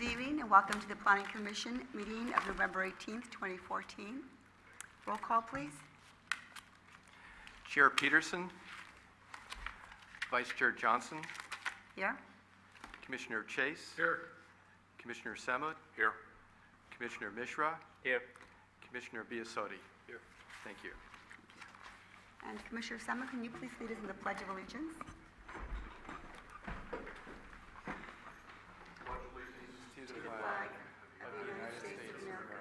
Good evening and welcome to the Planning Commission meeting of November 18th, 2014. Roll call, please. Chair Peterson, Vice Chair Johnson, Here. Commissioner Chase, Here. Commissioner Samud, Here. Commissioner Mishra, Here. Commissioner Biasotti. Here. Thank you. And Commissioner Summer, can you please lead us in the Pledge of Allegiance? To the flag of the United States of America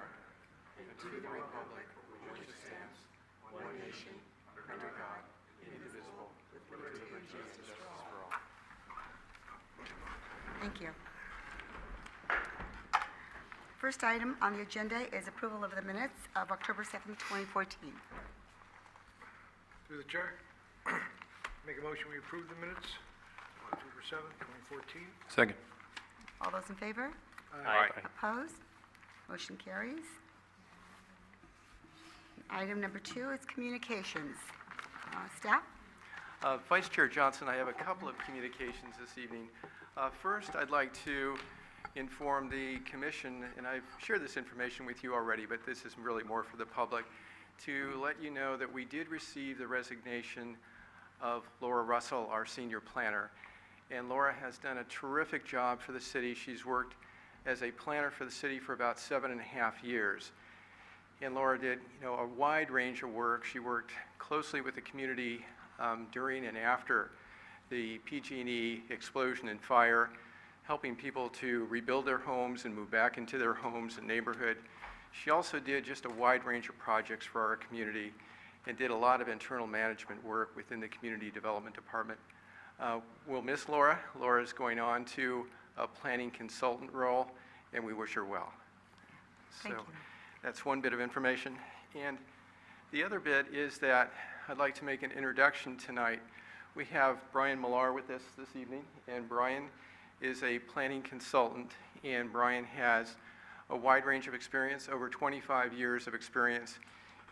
and to the republic for which it stands, one nation, under God, indivisible, with liberty and justice for all. Thank you. First item on the agenda is approval of the minutes of October 7th, 2014. Through the chair, make a motion we approve the minutes of October 7th, 2014. Second. All those in favor? Aye. Opposed? Motion carries. Item number 2 is communications. Staff? Vice Chair Johnson, I have a couple of communications this evening. First, I'd like to inform the Commission, and I've shared this information with you already, but this is really more for the public, to let you know that we did receive the resignation of Laura Russell, our senior planner. And Laura has done a terrific job for the city. She's worked as a planner for the city for about 7.5 years. And Laura did, a wide range of work. She worked closely with the community during and after the PG&E explosion and fire, helping people to rebuild their homes and move back into their homes and neighborhood. She also did just a wide range of projects for our community and did a lot of internal management work within the Community Development Department. We'll miss Laura. Laura's going on to a planning consultant role, and we wish her well. Thank you. That's one bit of information. And the other bit is that I'd like to make an introduction tonight. We have Brian Millar with us this evening, and Brian is a planning consultant, and Brian has a wide range of experience, over 25 years of experience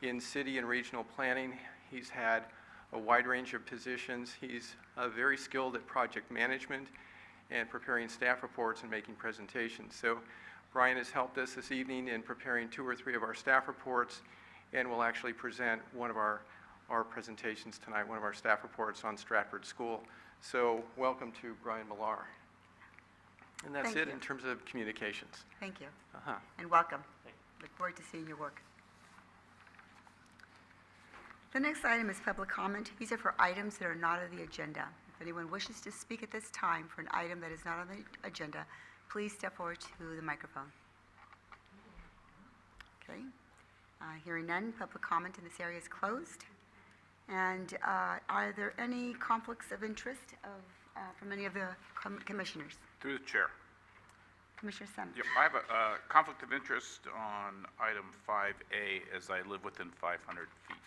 in city and regional planning. He's had a wide range of positions. He's very skilled at project management and preparing staff reports and making presentations. So Brian has helped us this evening in preparing 2 or 3 of our staff reports, and will actually present one of our presentations tonight, one of our staff reports on Stratford School. So welcome to Brian Millar. And that's Thank it you. in terms of communications. Thank you. Uh-huh. And welcome. Look forward to seeing your work. The next item is public comment. These are for items that are not on the agenda. If anyone wishes to speak at this time for an item that is not on the agenda, please step forward to the microphone. Okay. Hearing none, public comment in this area is closed. And are there any conflicts of interest from any of the commissioners? Through the chair. Commissioner Sem. Yep, I have a conflict of interest on item 5A as I live within 500 feet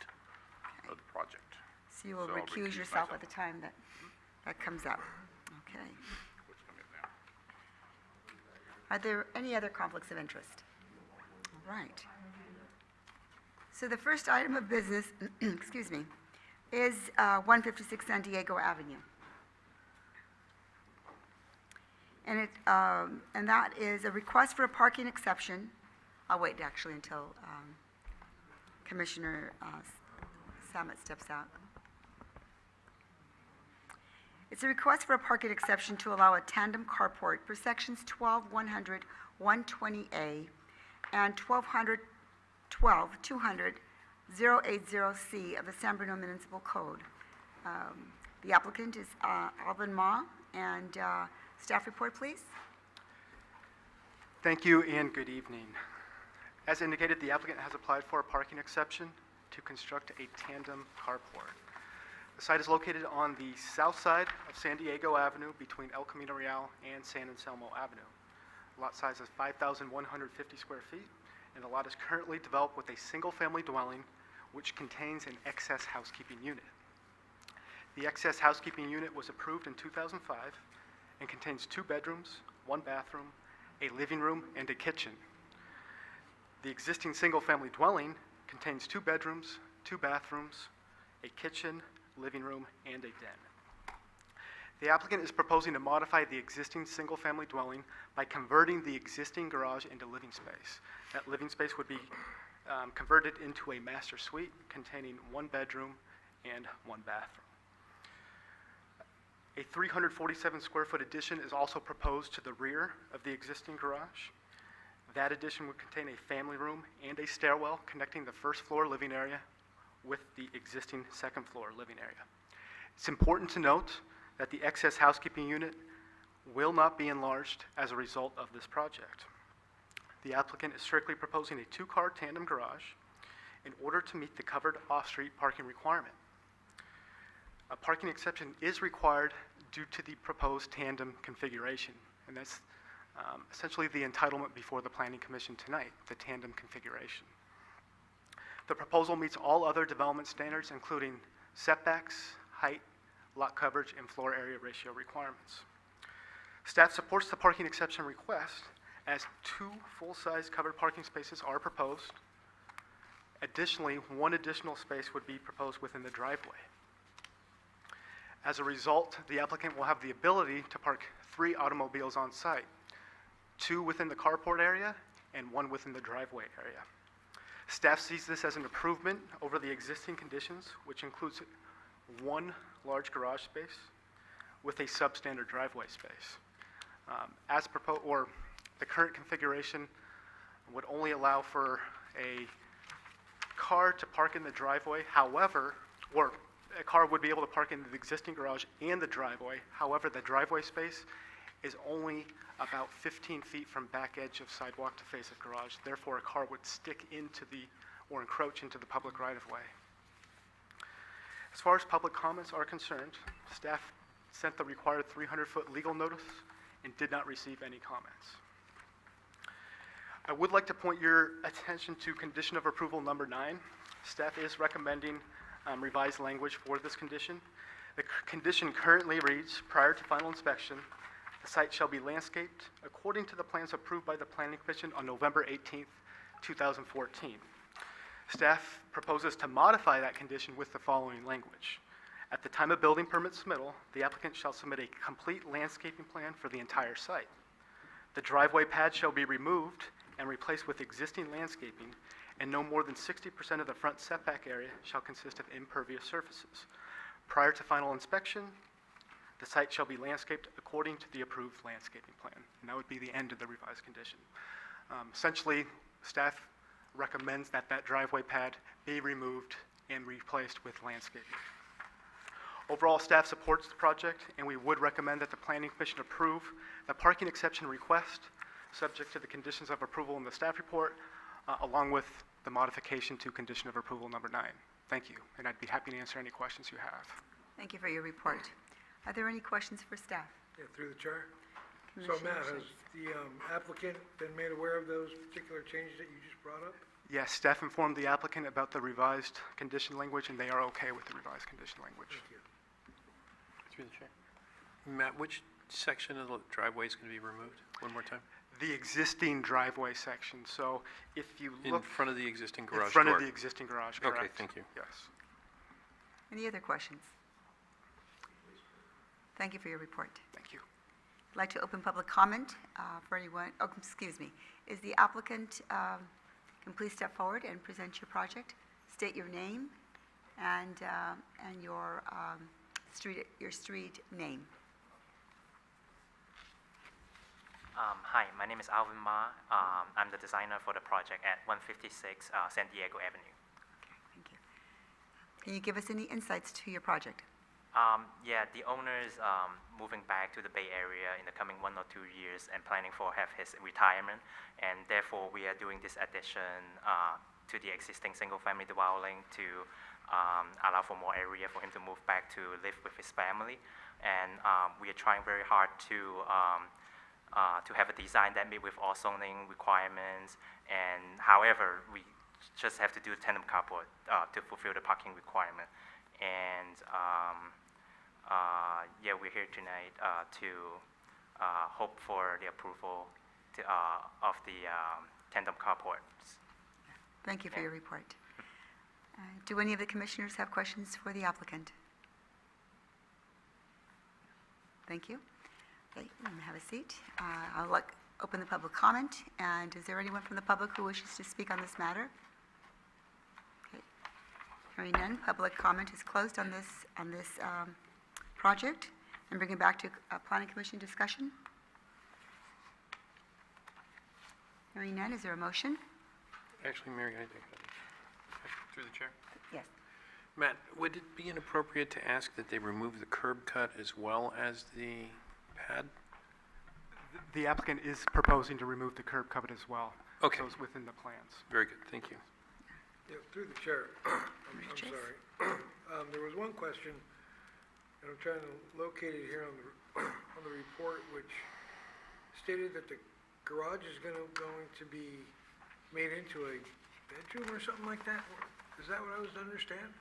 of the project. So you will So I'll recuse recuse yourself myself. at the time that comes up. Okay. Which come in now. Are there any other conflicts of interest? All right. So the first item of business, excuse me, is 156 San Diego Avenue. And that is a request for a parking exception. I'll wait actually until Commissioner Samet steps out. It's a request for a parking exception to allow a tandem carport per sections 12-100, 120A, and 12-200, 080C of the San Bruno Municipal Code. The applicant is Alvin Ma, and staff report, please. Thank you and good evening. As indicated, the applicant has applied for a parking exception to construct a tandem carport. The site is located on the south side of San Diego Avenue between El Camino Real and San Anselmo Avenue. Lot size is 5,150 square feet, and the lot is currently developed with a single-family dwelling which contains an excess housekeeping unit. The excess housekeeping unit was approved in 2005 and contains 2 bedrooms, 1 bathroom, a living room, and a kitchen. The existing single-family dwelling contains 2 bedrooms, 2 bathrooms, a kitchen, living room, and a den. The applicant is proposing to modify the existing single-family dwelling by converting the existing garage into living space. That living space would be converted into a master suite containing 1 bedroom and 1 bathroom. A 347 square foot addition is also proposed to the rear of the existing garage. That addition would contain a family room and a stairwell connecting the first floor living area with the existing second floor living area. It's important to note that the excess housekeeping unit will not be enlarged as a result of this project. The applicant is strictly proposing a 2-car tandem garage in order to meet the covered off-street parking requirement. A parking exception is required due to the proposed tandem configuration, and that's essentially the entitlement before the Planning Commission tonight, the tandem configuration. The proposal meets all other development standards, including setbacks, height, lot coverage, and floor area ratio requirements. Staff supports the parking exception request as 2 full-size covered parking spaces are proposed. Additionally, 1 additional space would be proposed within the driveway. As a result, the applicant will have the ability to park 3 automobiles on site, 2 within the carport area and 1 within the driveway area. Staff sees this as an improvement over the existing conditions, which includes 1 large garage space with a substandard driveway space. As proposed, or the current configuration would only allow for a car to park in the driveway, however, or a car would be able to park in the existing garage and the driveway. However, the driveway space is only about 15 feet from back edge of sidewalk to face of garage. Therefore, a car would stick into the, or encroach into the public right-of-way. As far as public comments are concerned, staff sent the required 300-foot legal notice and did not receive any comments. I would like to point your attention to condition of approval number 9. Staff is recommending revised language for this condition. The condition currently reads, prior to final inspection, the site shall be landscaped according to the plans approved by the Planning Commission on November 18th, 2014. Staff proposes to modify that condition with the following language. At the time of building permit submittal, the applicant shall submit a complete landscaping plan for the entire site. The driveway pad shall be removed and replaced with existing landscaping, and no more than 60% of the front setback area shall consist of impervious surfaces. Prior to final inspection, the site shall be landscaped according to the approved landscaping plan. And that would be the end of the revised condition. Essentially, staff recommends that that driveway pad be removed and replaced with landscaping. Overall, staff supports the project, and we would recommend that the Planning Commission approve the parking exception request, subject to the conditions of approval in the staff report, along with the modification to condition of approval number 9. Thank you, and I'd be happy to answer any questions you have. Thank you for your report. Are there any questions for staff? Yeah, through the chair. So Commissioner Matt, has Schultz? the applicant been made aware of those particular changes that you just brought up? Yes, staff informed the applicant about the revised condition language, and they are okay with the revised condition language. Thank you. Through the chair. Matt, which section of the driveway is going to be removed? One more time. The existing driveway section, so if you In look front of the existing in garage front door? of the existing garage, correct? Okay, thank you. Yes. Any other questions? Thank you for your report. Thank you. I'd like to open public comment for anyone, oh, excuse me. Is the applicant, can please step forward and present your project? State your name and your street name. Hi, my name is Alvin Ma. I'm the designer for the project at 156 San Diego Avenue. Okay, thank you. Can you give us any insights to your project? Yeah, the owner is moving back to the Bay Area in the coming 1 or 2 years and planning for have his retirement, and therefore we are doing this addition to the existing single-family dwelling to allow for more area for him to move back to live with his family, and we are trying very hard to have a design that meet with all zoning requirements, and however, we just have to do tandem carport to fulfill the parking requirement. And yeah, we're here tonight to hope for the approval of the tandem carports. Thank you for your report. Do any of the commissioners have questions for the applicant? Thank you. Okay, you may have a seat. I'll open the public comment, and is there anyone from the public who wishes to speak on this matter? Okay. Hearing none, public comment is closed on this project, and bring it back to Planning Commission discussion. Hearing none, is there a motion? Actually, Mary, I think, through the chair. Yes. Matt, would it be inappropriate to ask that they remove the curb cut as well as the pad? The applicant is proposing to remove the curb cut as well. Okay. So it's within the plans. Very good, thank you. Yeah, through the chair. I'm Chase. sorry. There was one question, and I'm trying to locate it here on the report, which stated that the garage is going to be made into a bedroom or something like that? Is that what I was to understand?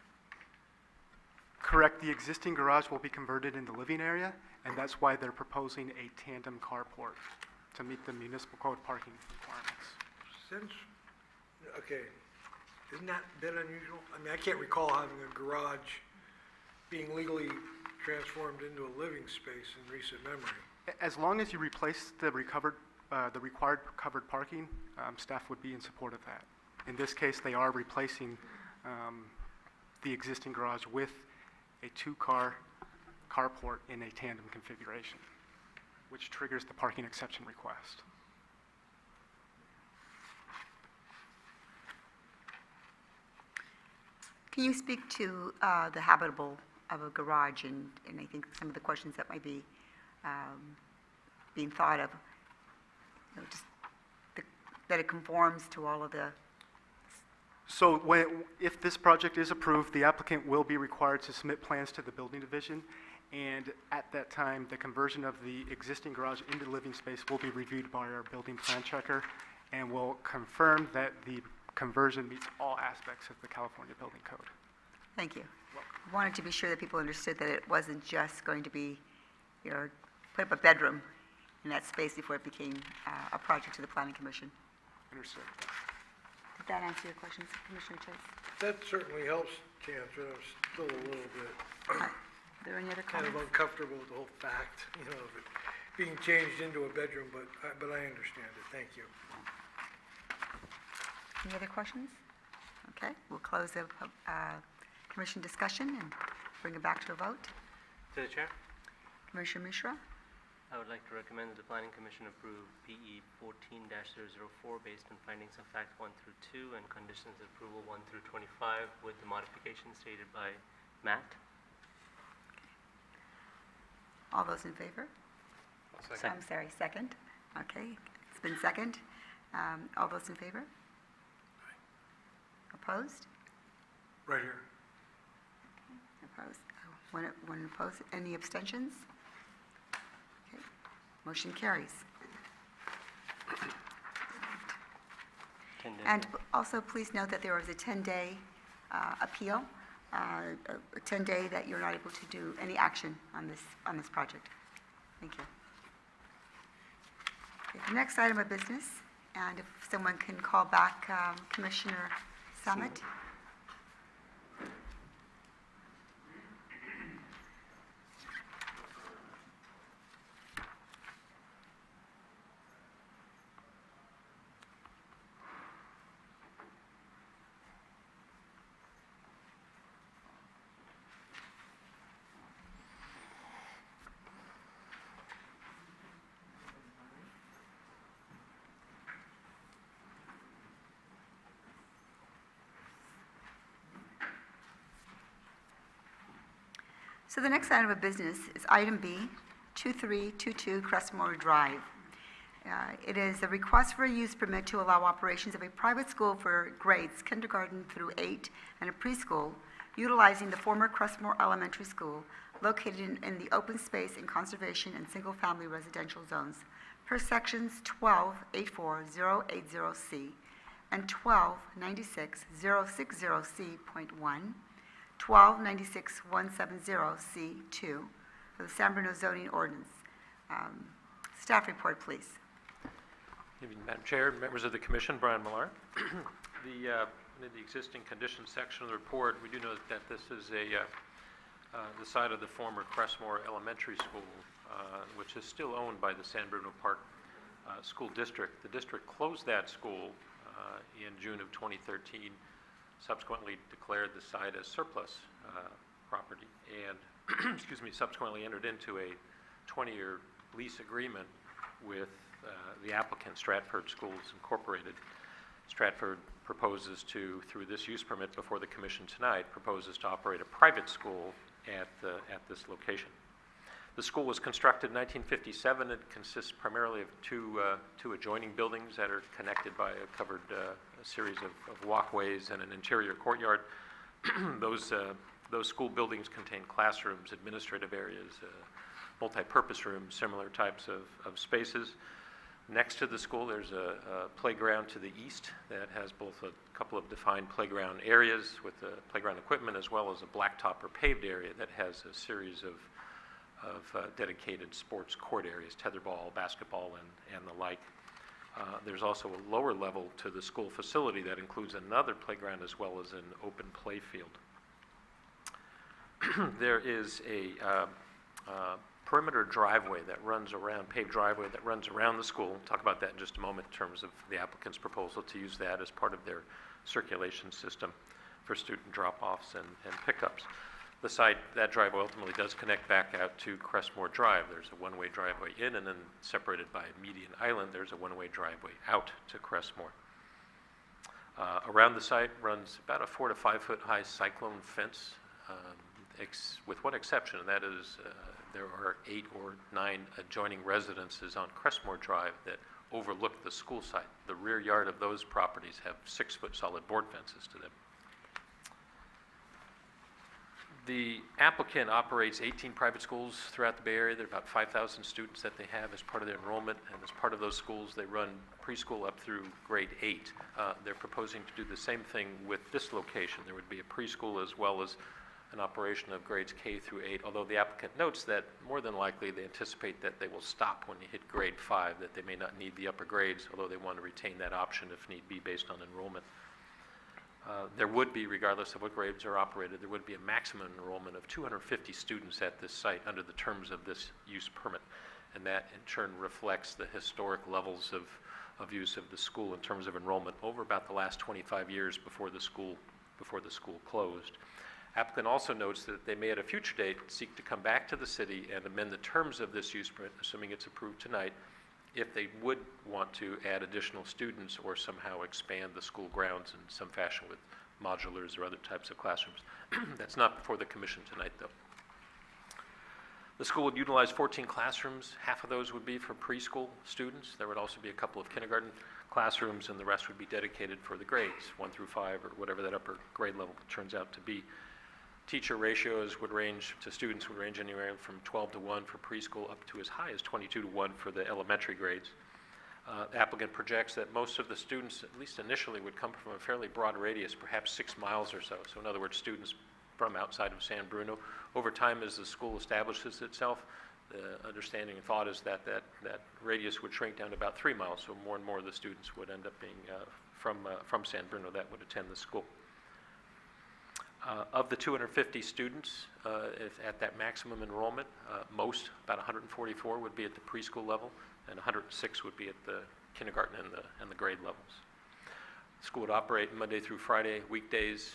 Correct, the existing garage will be converted into living area, and that's why they're proposing a tandem carport to meet the municipal code parking requirements. Okay, isn't that a bit unusual? I mean, I can't recall having a garage being legally transformed into a living space in recent memory. As long as you replace the required covered parking, staff would be in support of that. In this case, they are replacing the existing garage with a two-car carport in a tandem configuration, which triggers the parking exception request. Can you speak to the habitable of a garage and I think some of the questions that might be being thought of? You know, just that it conforms to all of the, So if this project is approved, the applicant will be required to submit plans to the building division, and at that time, the conversion of the existing garage into living space will be reviewed by our building plan checker, and will confirm that the conversion meets all aspects of the California Building Code. thank you. I wanted to be sure that people understood that it wasn't just going to be, you know, put up a bedroom in that space before it became a project to the Planning Commission. Understood. Did that answer your questions, Commissioner Chase? That certainly helps to answer. I'm still a little bit Are there any other kind of comments? uncomfortable with the whole fact, you know, of it being changed into a bedroom, but I understand it. Thank you. Any other questions? Okay, we'll close the commission discussion and bring it back to a vote. To the chair, Commissioner Mishra? I would like to recommend that the Planning Commission approve PE 14-004 based on findings of fact 1 through 2 and conditions of approval 1 through 25 with the modifications stated by Matt. All those in favor? Second. I'm sorry, second. Okay, it's been second. All those in favor? Opposed? Right here. Opposed. One opposed. Any abstentions? Okay, motion carries. 10 days. And also, please note that there was a 10-day appeal, a 10-day that you're not able to do any action on this project. Thank you. Okay, the next item of business, and if someone can call back Commissioner Summit. So the next item of business is item B, 2322 Crestmore Drive. It is a request for a use permit to allow operations of a private school for grades kindergarten through 8 and a preschool utilizing the former Crestmore Elementary School located in the open space and conservation and single-family residential zones per sections 1284080C and 1296060C.1, 1296170C2 for the San Bruno zoning ordinance. Staff report, please. Good evening, Madam Chair, members of the Commission, Brian Millar. In the existing conditions section of the report, we do note that this is a the site of the former Crestmore Elementary School, which is still owned by the San Bruno Park School District. The district closed that school in June of 2013, subsequently declared the site as surplus property, and excuse me, subsequently entered into a 20-year lease agreement with the applicant, Stratford Schools Incorporated. Stratford proposes to, through this use permit before the commission tonight, proposes to operate a private school at this location. The school was constructed in 1957. It consists primarily of two adjoining buildings that are connected by a covered a series of walkways and an interior courtyard. Those school buildings contain classrooms, administrative areas, multi-purpose rooms, similar types of spaces. Next to the school, there's a playground to the east that has both a couple of defined playground areas with the playground equipment, as well as a blacktop or paved area that has a series of dedicated sports court areas, tetherball, basketball, and the like. There's also a lower level to the school facility that includes another playground as well as an open play field. There is a perimeter driveway that runs around, paved driveway that runs around the school. We'll talk about that in just a moment in terms of the applicant's proposal to use that as part of their circulation system for student drop-offs and pickups. The site, that driveway ultimately does connect back out to Crestmore Drive. There's a one-way driveway in, and then separated by a median island, there's a one-way driveway out to Crestmore. Around the site runs about a 4 to 5 foot high cyclone fence, with one exception, and that is there are 8 or 9 adjoining residences on Crestmore Drive that overlook the school site. The rear yard of those properties have 6 foot solid board fences to them. The applicant operates 18 private schools throughout the Bay Area. There are about 5,000 students that they have as part of their enrollment, and as part of those schools, they run preschool up through grade 8. They're proposing to do the same thing with this location. There would be a preschool as well as an operation of grades K through 8, although the applicant notes that more than likely they anticipate that they will stop when you hit grade 5, that they may not need the upper grades, although they want to retain that option if need be based on enrollment. There would be, regardless of what grades are operated, there would be a maximum enrollment of 250 students at this site under the terms of this use permit, and that in turn reflects the historic levels of use of the school in terms of enrollment over about the last 25 years before the school closed. Applicant also notes that they may at a future date seek to come back to the city and amend the terms of this use permit, assuming it's approved tonight, if they would want to add additional students or somehow expand the school grounds in some fashion with modulars or other types of classrooms. That's not before the commission tonight, though. The school would utilize 14 classrooms. Half of those would be for preschool students. There would also be a couple of kindergarten classrooms, and the rest would be dedicated for the grades, 1 through 5, or whatever that upper grade level turns out to be. Teacher ratios would range anywhere from 12 to 1 for preschool up to as high as 22 to 1 for the elementary grades. The applicant projects that most of the students, at least initially, would come from a fairly broad radius, perhaps 6 miles or so. So in other words, students from outside of San Bruno. Over time, as the school establishes itself, the understanding and thought is that radius would shrink down to about 3 miles, so more and more of the students would end up being from San Bruno that would attend the school. Of the 250 students at that maximum enrollment, most, about 144, would be at the preschool level, and 106 would be at the kindergarten and the grade levels. The school would operate Monday through Friday, weekdays,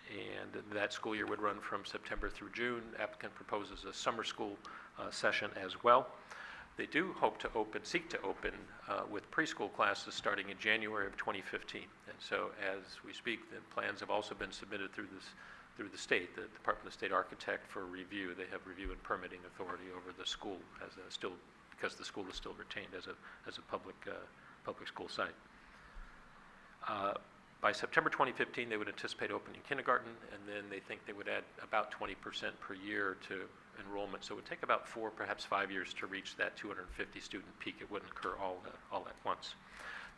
and that school year would run from September through June. Applicant proposes a summer school session as well. They do seek to open with preschool classes starting in January of 2015. And so as we speak, the plans have also been submitted through the state, the Department of State Architect, for review. They have review and permitting authority over the school because the school is still retained as a public school site. By September 2015, they would anticipate opening kindergarten, and then they think they would add about 20% per year to enrollment. So it would take about 4, perhaps 5 years to reach that 250 student peak. It wouldn't occur all at once.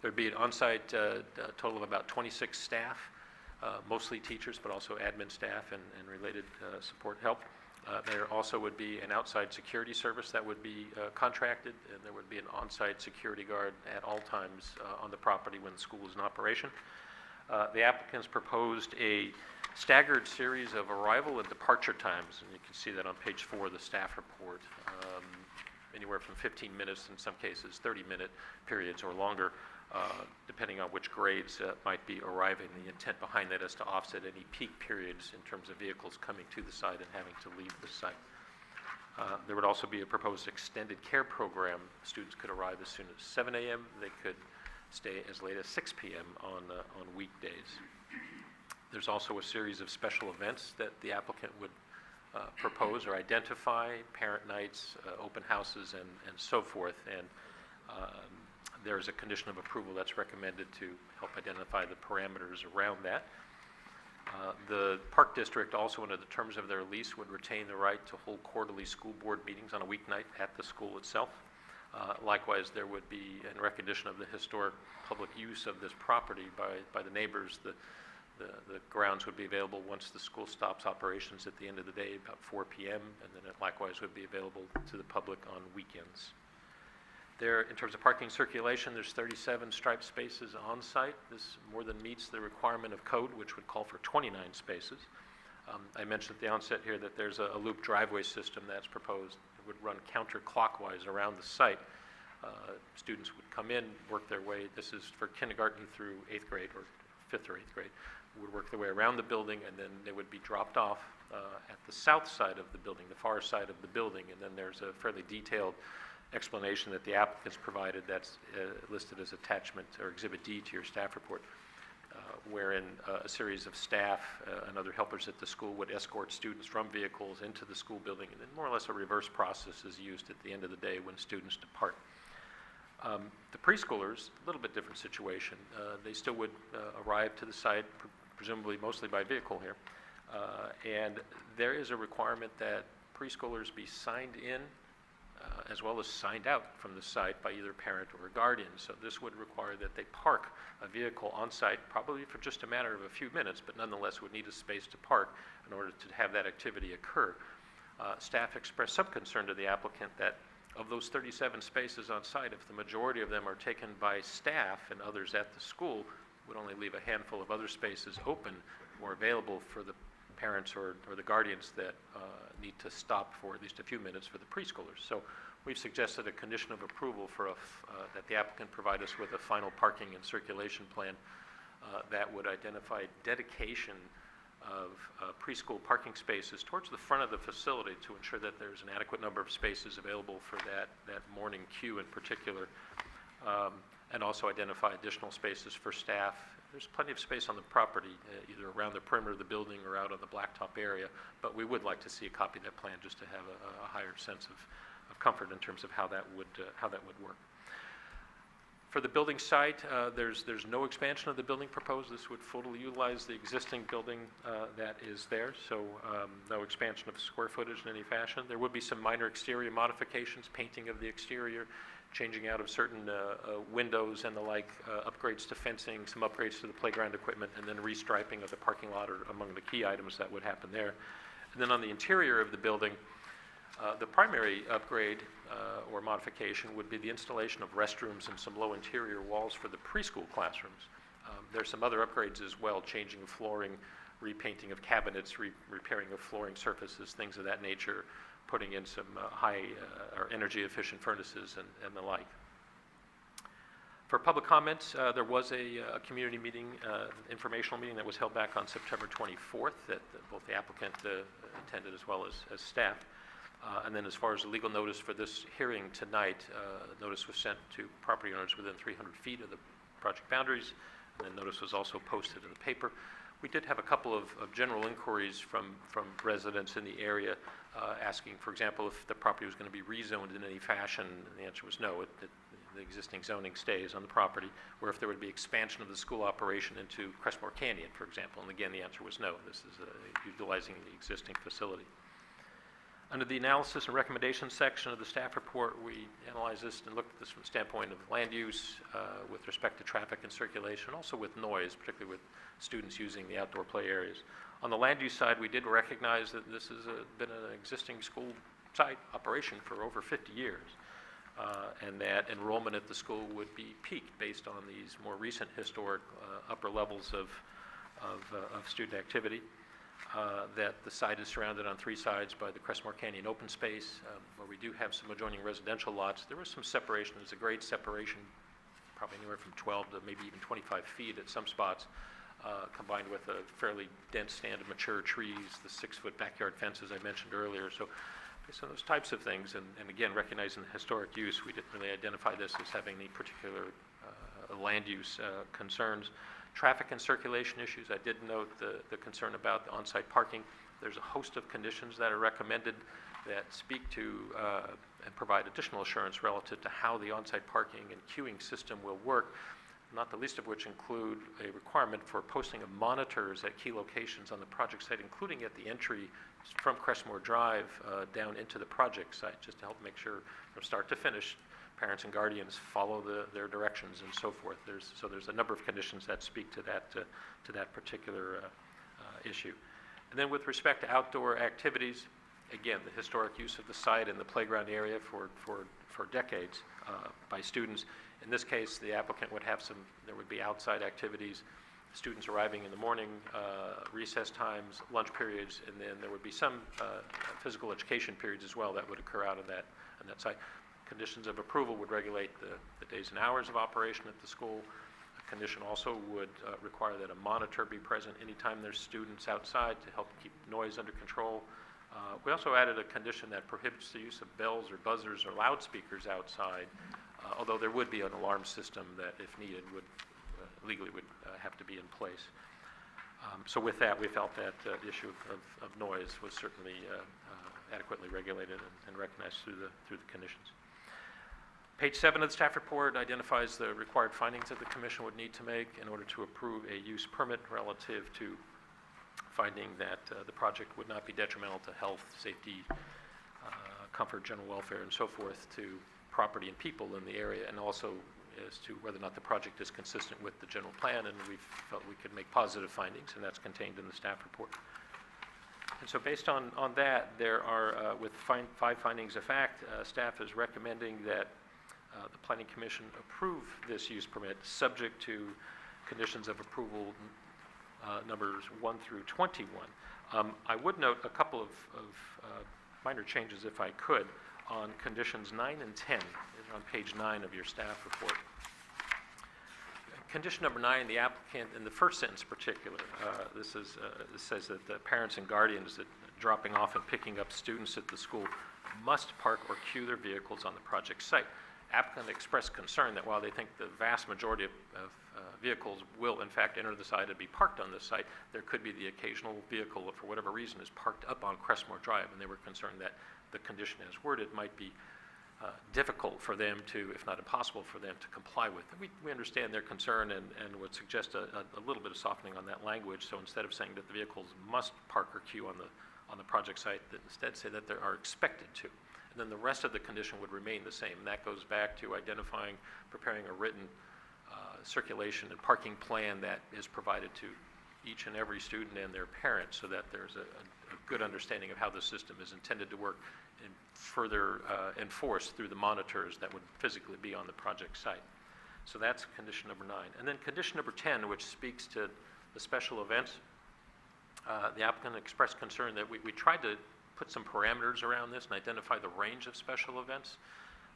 There'd be an on-site total of about 26 staff, mostly teachers, but also admin staff and related support help. There also would be an outside security service that would be contracted, and there would be an on-site security guard at all times on the property when the school is in operation. The applicants proposed a staggered series of arrival and departure times, and you can see that on page 4 of the staff report. Anywhere from 15 minutes, in some cases 30-minute periods or longer, depending on which grades might be arriving. The intent behind that is to offset any peak periods in terms of vehicles coming to the site and having to leave the site. There would also be a proposed extended care program. Students could arrive as soon as 7 a.m. They could stay as late as 6 p.m. on weekdays. There's also a series of special events that the applicant would propose or identify, parent nights, open houses, and so forth. And there is a condition of approval that's recommended to help identify the parameters around that. The Park District, also under the terms of their lease, would retain the right to hold quarterly school board meetings on a weeknight at the school itself. Likewise, there would be, in recognition of the historic public use of this property by the neighbors, the grounds would be available once the school stops operations at the end of the day, about 4 p.m., and then it likewise would be available to the public on weekends. There, in terms of parking circulation, there's 37 striped spaces on site. This more than meets the requirement of code, which would call for 29 spaces. I mentioned at the onset here that there's a loop driveway system that's proposed. It would run counterclockwise around the site. Students would come in, work their way. This is for kindergarten through 8th grade or 5th or 8th grade. Would work their way around the building, and then they would be dropped off at the south side of the building, the far side of the building. And then there's a fairly detailed explanation that the applicants provided that's listed as attachment or Exhibit D to your staff report, wherein a series of staff and other helpers at the school would escort students from vehicles into the school building, and then more or less a reverse process is used at the end of the day when students depart. The preschoolers, a little bit different situation. They still would arrive to the site, presumably mostly by vehicle here, and there is a requirement that preschoolers be signed in as well as signed out from the site by either parent or a guardian. So this would require that they park a vehicle on site, probably for just a matter of a few minutes, but nonetheless would need a space to park in order to have that activity occur. Staff expressed some concern to the applicant that of those 37 spaces on site, if the majority of them are taken by staff and others at the school, would only leave a handful of other spaces open or available for the parents or the guardians that need to stop for at least a few minutes for the preschoolers. So we've suggested a condition of approval for that the applicant provide us with a final parking and circulation plan that would identify dedication of preschool parking spaces towards the front of the facility to ensure that there's an adequate number of spaces available for that morning queue in particular, and also identify additional spaces for staff. There's plenty of space on the property, either around the perimeter of the building or out on the blacktop area, but we would like to see a copy of that plan just to have a higher sense of comfort in terms of how that would work. For the building site, there's no expansion of the building proposed. This would fully utilize the existing building that is there, so no expansion of square footage in any fashion. There would be some minor exterior modifications, painting of the exterior, changing out of certain windows and the like, upgrades to fencing, some upgrades to the playground equipment, and then restriping of the parking lot are among the key items that would happen there. And then on the interior of the building, the primary upgrade or modification would be the installation of restrooms and some low interior walls for the preschool classrooms. There's some other upgrades as well, changing of flooring, repainting of cabinets, repairing of flooring surfaces, things of that nature, putting in some high or energy efficient furnaces and the like. For public comments, there was a community meeting, informational meeting that was held back on September 24th that both the applicant attended as well as staff. And then as far as the legal notice for this hearing tonight, notice was sent to property owners within 300 feet of the project boundaries, and then notice was also posted in the paper. We did have a couple of general inquiries from residents in the area asking, for example, if the property was going to be rezoned in any fashion, and the answer was no. The existing zoning stays on the property, or if there would be expansion of the school operation into Crestmore Canyon, for example, and again, the answer was no. This is utilizing the existing facility. Under the analysis and recommendations section of the staff report, we analyzed this and looked at this from the standpoint of land use with respect to traffic and circulation, also with noise, particularly with students using the outdoor play areas. On the land use side, we did recognize that this has been an existing school site operation for over 50 years, and that enrollment at the school would be peaked based on these more recent historic upper levels of student activity. that the site is surrounded on 3 sides by the Crestmore Canyon open space, where we do have some adjoining residential lots. There was some separation. There's a great separation, probably anywhere from 12 to maybe even 25 feet at some spots, combined with a fairly dense stand of mature trees, the 6-foot backyard fence, as I mentioned earlier. So based on those types of things, and again, recognizing the historic use, we didn't really identify this as having any particular land use concerns. Traffic and circulation issues, I did note the concern about the on-site parking. There's a host of conditions that are recommended that speak to and provide additional assurance relative to how the on-site parking and queuing system will work, not the least of which include a requirement for posting of monitors at key locations on the project site, including at the entry from Crestmore Drive down into the project site, just to help make sure from start to finish, parents and guardians follow their directions and so forth. There's a number of conditions that speak to that particular issue. And then with respect to outdoor activities, again, the historic use of the site and the playground area for decades by students. In this case, the applicant would have there would be outside activities, students arriving in the morning, recess times, lunch periods, and then there would be some physical education periods as well that would occur out of that on that site. Conditions of approval would regulate the days and hours of operation at the school. A condition also would require that a monitor be present anytime there's students outside to help keep noise under control. We also added a condition that prohibits the use of bells or buzzers or loudspeakers outside, although there would be an alarm system that, if needed, legally would have to be in place. So with that, we felt that the issue of noise was certainly adequately regulated and recognized through the conditions. Page 7 of the staff report identifies the required findings that the commission would need to make in order to approve a use permit relative to finding that the project would not be detrimental to health, safety, comfort, general welfare, and so forth to property and people in the area, and also as to whether or not the project is consistent with the general plan, and we felt we could make positive findings, and that's contained in the staff report. And so based on that, there are, with 5 findings of fact, staff is recommending that the Planning Commission approve this use permit subject to conditions of approval numbers 1 through 21. I would note a couple of minor changes, if I could, on conditions 9 and 10, on page 9 of your staff report. Condition number 9, the applicant, in the first sentence in particular, this says that the parents and guardians that dropping off and picking up students at the school must park or queue their vehicles on the project site. Applicant expressed concern that while they think the vast majority of vehicles will in fact enter the site and be parked on this site, there could be the occasional vehicle that for whatever reason is parked up on Crestmore Drive, and they were concerned that the condition as worded might be difficult for them to, if not impossible for them to comply with. And we understand their concern and would suggest a little bit of softening on that language. So instead of saying that the vehicles must park or queue on the project site, that instead say that they are expected to. And then the rest of the condition would remain the same. And that goes back to identifying, preparing a written circulation and parking plan that is provided to each and every student and their parents, so that there's a good understanding of how the system is intended to work and further enforced through the monitors that would physically be on the project site. So that's condition number 9. And then condition number 10, which speaks to the special events. The applicant expressed concern that we tried to put some parameters around this and identify the range of special events.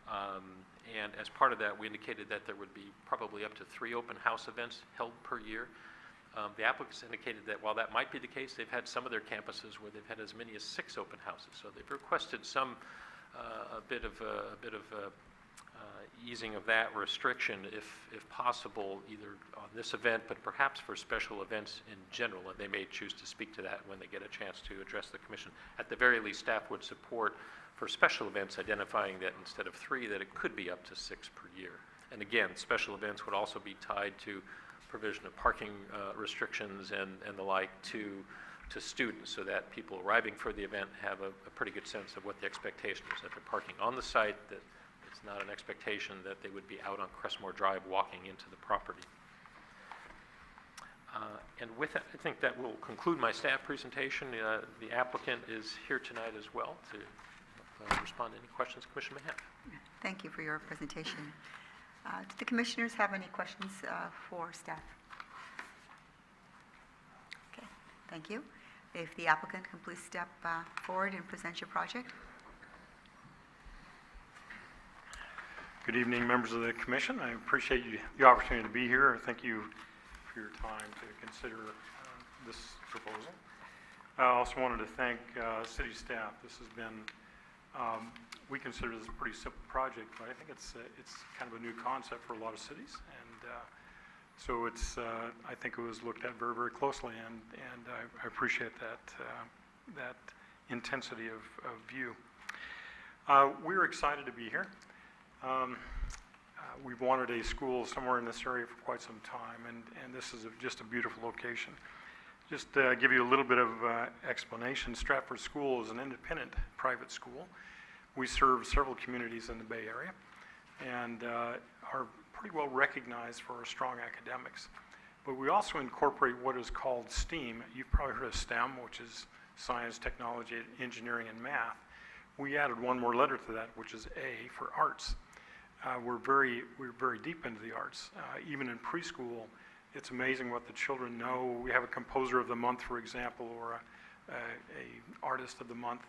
And as part of that, we indicated that there would be probably up to 3 open house events held per year. The applicants indicated that while that might be the case, they've had some of their campuses where they've had as many as 6 open houses. So they've requested a bit of easing of that restriction, if possible, either on this event, but perhaps for special events in general. And they may choose to speak to that when they get a chance to address the commission. At the very least, staff would support for special events, identifying that instead of 3, that it could be up to 6 per year. And again, special events would also be tied to provision of parking restrictions and the like to students, so that people arriving for the event have a pretty good sense of what the expectation is. If they're parking on the site, that it's not an expectation that they would be out on Crestmore Drive walking into the property. And with that, I think that will conclude my staff presentation. The applicant is here tonight as well to respond to any questions the commission may have. Thank you for your presentation. Do the commissioners have any questions for staff? Okay, thank you. If the applicant can please step forward and present your project. Good evening, members of the commission. I appreciate the opportunity to be here. Thank you for your time to consider this proposal. I also wanted to thank city staff. This has been, we consider this a pretty simple project, but I think it's kind of a new concept for a lot of cities. And so it's, I think it was looked at very, very closely, and I appreciate that intensity of view. We're excited to be here. We've wanted a school somewhere in this area for quite some time, and this is just a beautiful location. Just give you a little bit of explanation. Stratford School is an independent private school. We serve several communities in the Bay Area and are pretty well recognized for our strong academics. But we also incorporate what is called STEAM. You've probably heard of STEM, which is science, technology, engineering, and math. We added one more letter to that, which is A for arts. We're very deep into the arts. Even in preschool, it's amazing what the children know. We have a composer of the month, for example, or a artist of the month,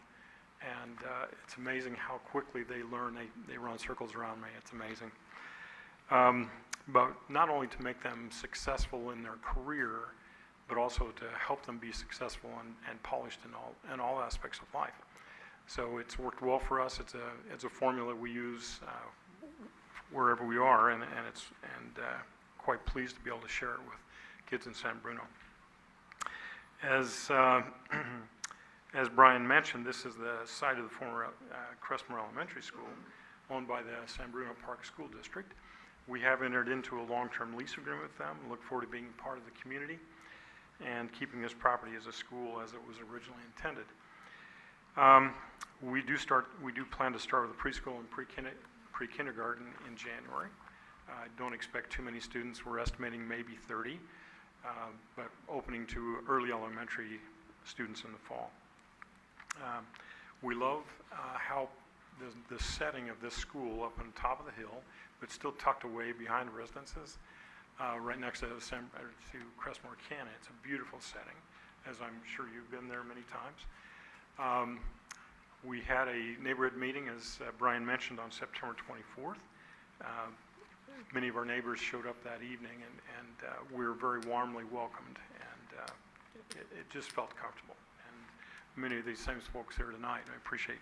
and it's amazing how quickly they learn. They run circles around me. It's amazing. But not only to make them successful in their career, but also to help them be successful and polished in all aspects of life. So it's worked well for us. It's a formula we use wherever we are, and quite pleased to be able to share it with kids in San Bruno. As Brian mentioned, this is the site of the former Crestmore Elementary School, owned by the San Bruno Park School District. We have entered into a long-term lease agreement with them. Look forward to being part of the community and keeping this property as a school as it was originally intended. We do plan to start with the preschool and pre-kindergarten in January. I don't expect too many students. We're estimating maybe 30, but opening to early elementary students in the fall. We love how the setting of this school up on top of the hill, but still tucked away behind residences, right next to Crestmore Canyon. It's a beautiful setting, as I'm sure you've been there many times. We had a neighborhood meeting, as Brian mentioned, on September 24th. Many of our neighbors showed up that evening, and we were very warmly welcomed, and it just felt comfortable. And many of these same folks here tonight, I appreciate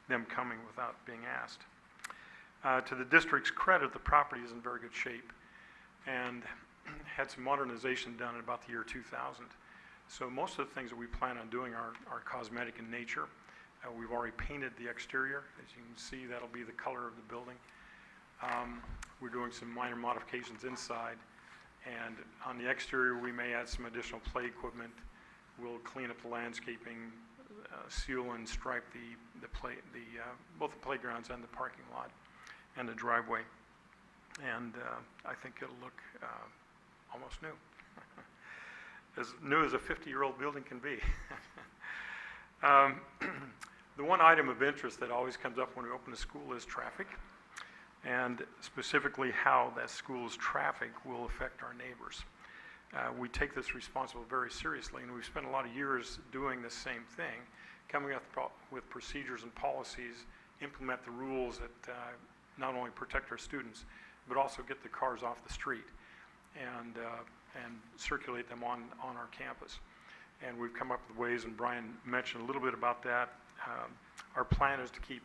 them coming without being asked. To the district's credit, the property is in very good shape and had some modernization done in about the year 2000. So most of the things that we plan on doing are cosmetic in nature. We've already painted the exterior. As you can see, that'll be the color of the building. We're doing some minor modifications inside. And on the exterior, we may add some additional play equipment. We'll clean up the landscaping, seal and stripe both the playgrounds and the parking lot and the driveway. And I think it'll look almost new. As new as a 50-year-old building can be. The one item of interest that always comes up when we open a school is traffic, and specifically how that school's traffic will affect our neighbors. We take this responsibility very seriously, and we've spent a lot of years doing the same thing, coming up with procedures and policies, implement the rules that not only protect our students, but also get the cars off the street and circulate them on our campus. And we've come up with ways, and Brian mentioned a little bit about that. Our plan is to keep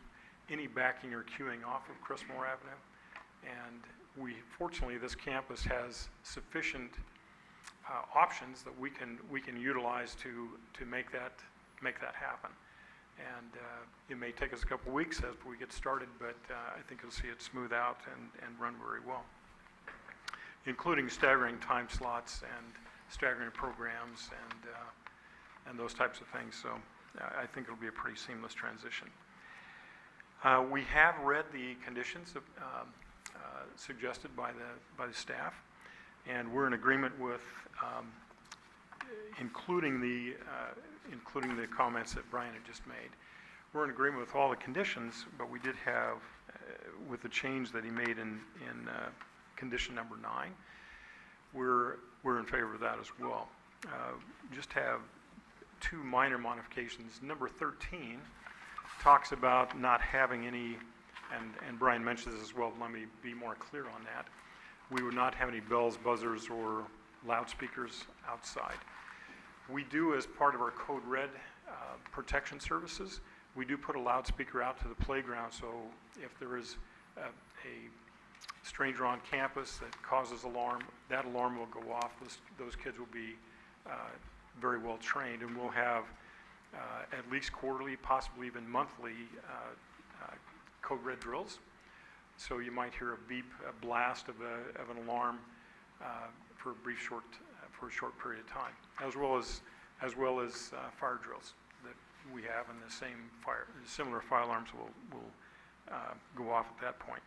any backing or queuing off of Crestmore Avenue. And fortunately, this campus has sufficient options that we can utilize to make that happen. And it may take us a couple weeks as we get started, but I think you'll see it smooth out and run very well, including staggering time slots and staggering programs and those types of things. So I think it'll be a pretty seamless transition. We have read the conditions suggested by the staff, and we're in agreement with including the comments that Brian had just made. We're in agreement with all the conditions, but we did have, with the change that he made in condition number 9, we're in favor of that as well. Just have two minor modifications. Number 13 talks about not having any, and Brian mentioned this as well, let me be more clear on that. We would not have any bells, buzzers, or loudspeakers outside. We do, as part of our Code Red protection services, we do put a loudspeaker out to the playground, so if there is a stranger on campus that causes alarm, that alarm will go off. Those kids will be very well trained, and we'll have at least quarterly, possibly even monthly Code Red drills. So you might hear a beep, a blast of an alarm for a short period of time, as well as fire drills that we have, and similar fire alarms will go off at that point.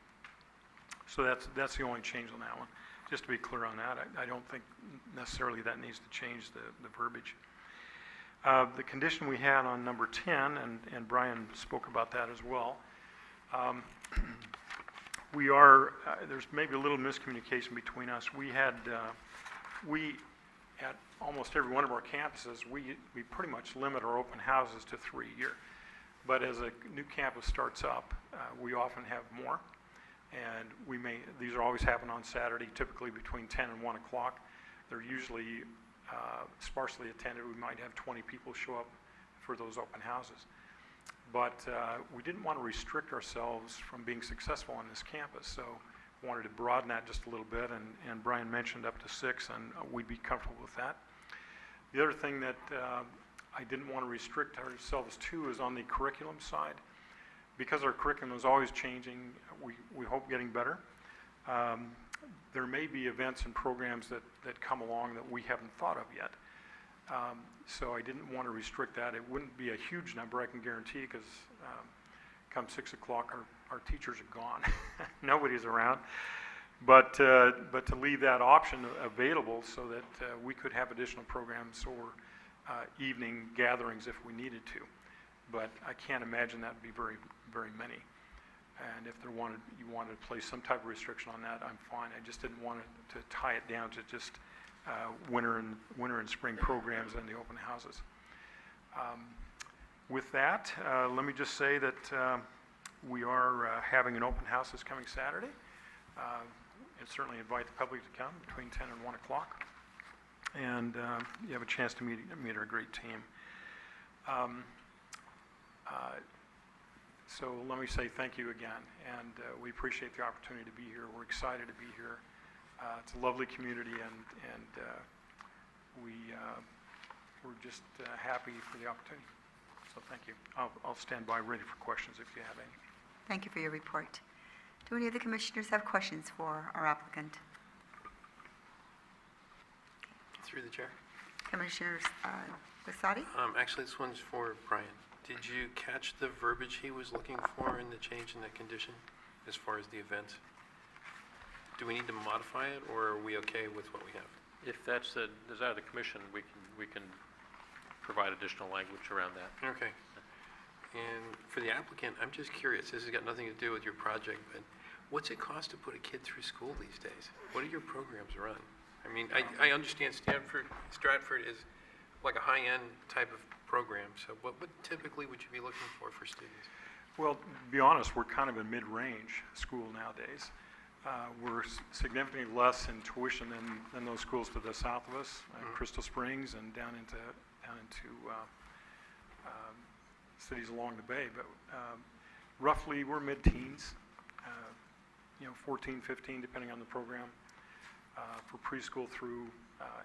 So that's the only change on that one. Just to be clear on that, I don't think necessarily that needs to change the verbiage. The condition we had on number 10, and Brian spoke about that as well, there's maybe a little miscommunication between us. We at almost every one of our campuses, we pretty much limit our open houses to 3 a year. But as a new campus starts up, we often have more. And these are always happen on Saturday, typically between 10 and 1 o'clock. They're usually sparsely attended. We might have 20 people show up for those open houses. But we didn't want to restrict ourselves from being successful on this campus, so wanted to broaden that just a little bit, and Brian mentioned up to 6, and we'd be comfortable with that. The other thing that I didn't want to restrict ourselves to is on the curriculum side. Because our curriculum is always changing, we hope getting better. There may be events and programs that come along that we haven't thought of yet. So I didn't want to restrict that. It wouldn't be a huge number, I can guarantee, because come 6 o'clock, our teachers are gone. Nobody's around. But to leave that option available so that we could have additional programs or evening gatherings if we needed to. But I can't imagine that would be very, very many. And if you wanted to place some type of restriction on that, I'm fine. I just didn't want to tie it down to just winter and spring programs and the open houses. With that, let me just say that we are having an open house this coming Saturday. And certainly invite the public to come between 10 and 1 o'clock. And you have a chance to meet our great team. So let me say thank you again, and we appreciate the opportunity to be here. We're excited to be here. It's a lovely community, and we're just happy for the opportunity. So thank you. I'll stand by ready for questions if you have any. Thank you for your report. Do any of the commissioners have questions for our applicant? Through the chair. Commissioner Vasati? Actually, this one's for Brian. Did you catch the verbiage he was looking for in the change in the condition as far as the event? Do we need to modify it, or are we okay with what we have? If that's the desire of the commission, we can provide additional language around that. Okay. And for the applicant, I'm just curious, this has got nothing to do with your project, but what's it cost to put a kid through school these days? What do your programs run? I mean, I understand Stratford is like a high-end type of program, so what typically would you be looking for students? Well, to be honest, we're kind of a mid-range school nowadays. We're significantly less in tuition than those schools to the south of us, Crystal Springs and down into cities along the bay. But roughly, we're mid-teens, 14, 15, depending on the program, for preschool through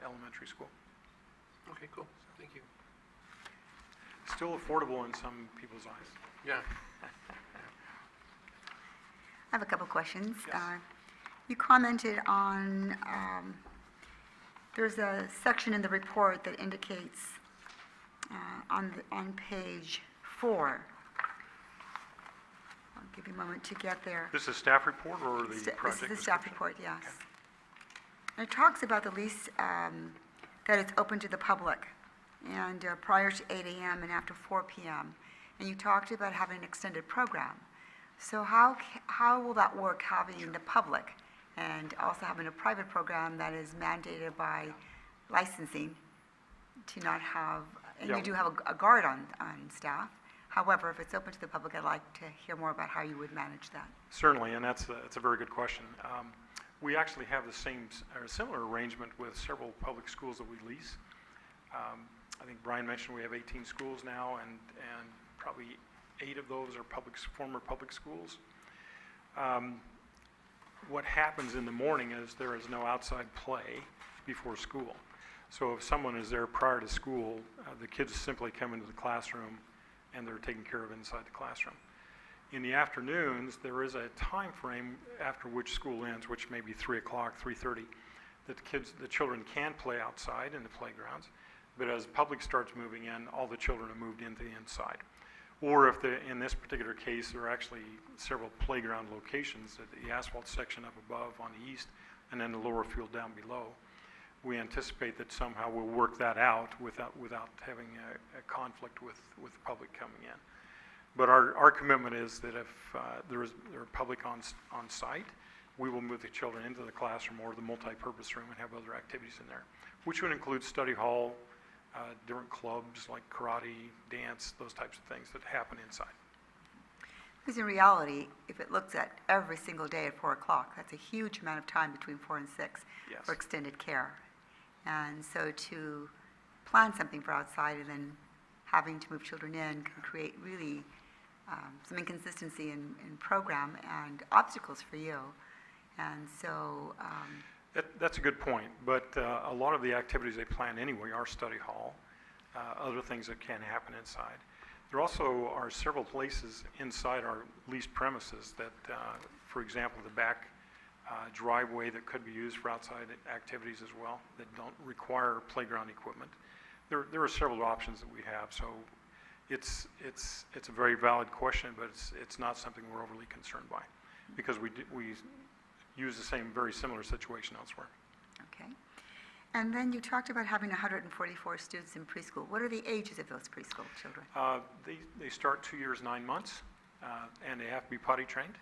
elementary school. Okay, cool. Thank you. Still affordable in some people's eyes. Yeah. I have a couple questions. Yes. You commented on, there's a section in the report that indicates on page 4. I'll give you a moment to get there. This is staff report or the project? This is the staff report, yes. Okay. And it talks about the lease, that it's open to the public, and prior to 8 a.m. and after 4 p.m. And you talked about having an extended program. So how will that work, having the public and also having a private program that is mandated by licensing to not have And Yeah. you do have a guard on staff. However, if it's open to the public, I'd like to hear more about how you would manage that. Certainly, and that's a very good question. We actually have the same or similar arrangement with several public schools that we lease. I think Brian mentioned we have 18 schools now, and probably 8 of those are former public schools. What happens in the morning is there is no outside play before school. So if someone is there prior to school, the kids simply come into the classroom and they're taken care of inside the classroom. In the afternoons, there is a time frame after which school ends, which may be 3 o'clock, 3:30, that the children can play outside in the playgrounds. But as the public starts moving in, all the children are moved into the inside. Or if in this particular case, there are actually several playground locations, the asphalt section up above on the east, and then the lower field down below. We anticipate that somehow we'll work that out without having a conflict with the public coming in. But our commitment is that if there are public on site, we will move the children into the classroom or the multi-purpose room and have other activities in there, which would include study hall, different clubs like karate, dance, those types of things that happen inside. Because in reality, if it looks at every single day at 4 o'clock, that's a huge amount of time between 4 and 6 Yes. for extended care. And so to plan something for outside and then having to move children in can create really some inconsistency in program and obstacles for you. And so, That's a good point, but a lot of the activities they plan anyway are study hall, other things that can happen inside. There also are several places inside our leased premises that, for example, the back driveway that could be used for outside activities as well, that don't require playground equipment. There are several options that we have, so it's a very valid question, but it's not something we're overly concerned by, because we use the same, very similar situation elsewhere. okay. And then you talked about having 144 students in preschool. What are the ages of those preschool children? They start 2 years, 9 months, and they have to be potty trained.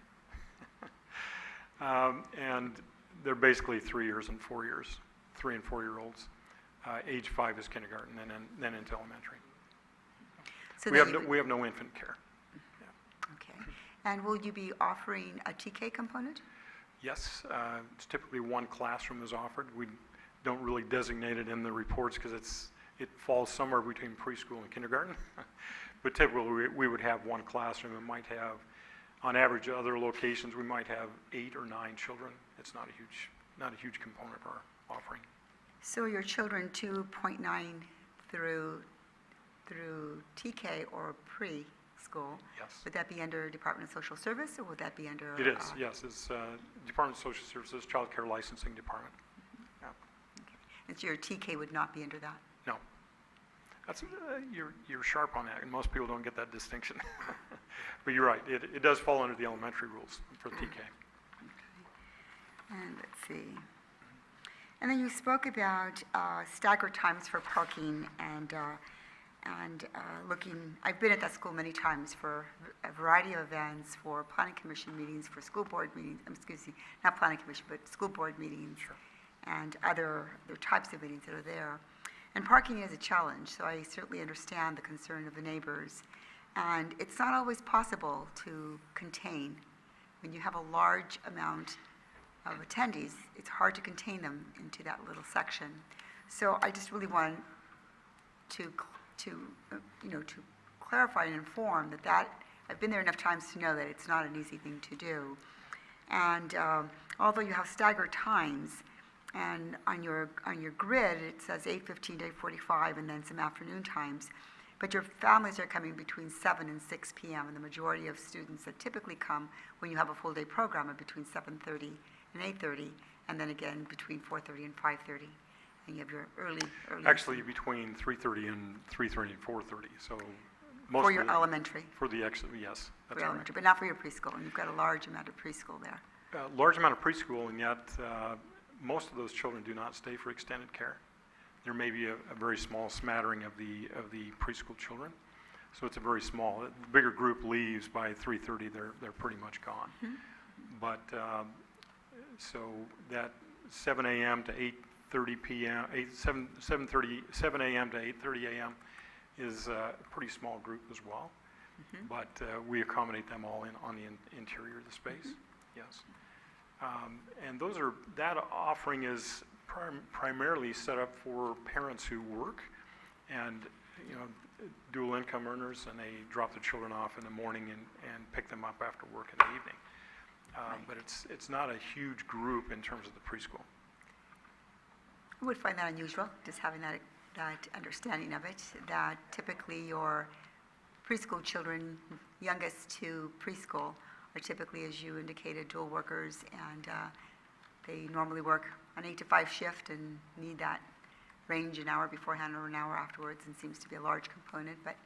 And they're basically 3 years and 4 years, 3 and 4-year-olds. Age 5 is kindergarten, and then into elementary. So We then have no infant care. okay. And will you be offering a TK component? Yes, it's typically one classroom is offered. We don't really designate it in the reports because it falls somewhere between preschool and kindergarten. But typically, we would have one classroom. It might have, on average, other locations, we might have 8 or 9 children. It's not a huge component of our offering. So your children 2.9 through TK or preschool? Yes. Would that be under Department of Social Service, or would that be under? It is, yes. It's Department of Social Services, Child Care Licensing Department. Yeah. And so your TK would not be under that? No. That's, you're sharp on that, and most people don't get that distinction. But you're right, it does fall under the elementary rules for TK. And let's see. And then you spoke about staggered times for parking and looking, I've been at that school many times for a variety of events, for planning commission meetings, for school board meetings, excuse me, not planning commission, but school board meetings. Sure. And other types of meetings that are there. And parking is a challenge, so I certainly understand the concern of the neighbors. And it's not always possible to contain. When you have a large amount of attendees, it's hard to contain them into that little section. So I just really want to clarify and inform that I've been there enough times to know that it's not an easy thing to do. And although you have staggered times, and on your grid, it says 8:15 to 8:45, and then some afternoon times. But your families are coming between 7 and 6 p.m., and the majority of students that typically come when you have a full-day program are between 7:30 and 8:30, and then again between 4:30 and 5:30. And you have your early. Actually, between 3:30 and 4:30, so mostly. For your elementary. For the exit, yes, For that's right. elementary, but not for your preschool, and you've got a large amount of preschool there. Large amount of preschool, and yet most of those children do not stay for extended care. There may be a very small smattering of the preschool children, so it's a very small. The bigger group leaves by 3:30. They're pretty much gone. Mm-hmm. But so that 7 a.m. to 8:30 p.m. 7 a.m. to 8:30 a.m. is a pretty small group as well, but we accommodate them all on the interior of the space, yes. And that offering is primarily set up for parents who work and, dual income earners, and they drop their children off in the morning and pick them up after work in the evening. But it's not a huge group in terms of the preschool. I would find that unusual, just having that understanding of it, that typically your preschool children, youngest to preschool, are typically, as you indicated, dual workers, and they normally work an 8 to 5 shift and need that range an hour beforehand or an hour afterwards, and seems to be a large component, but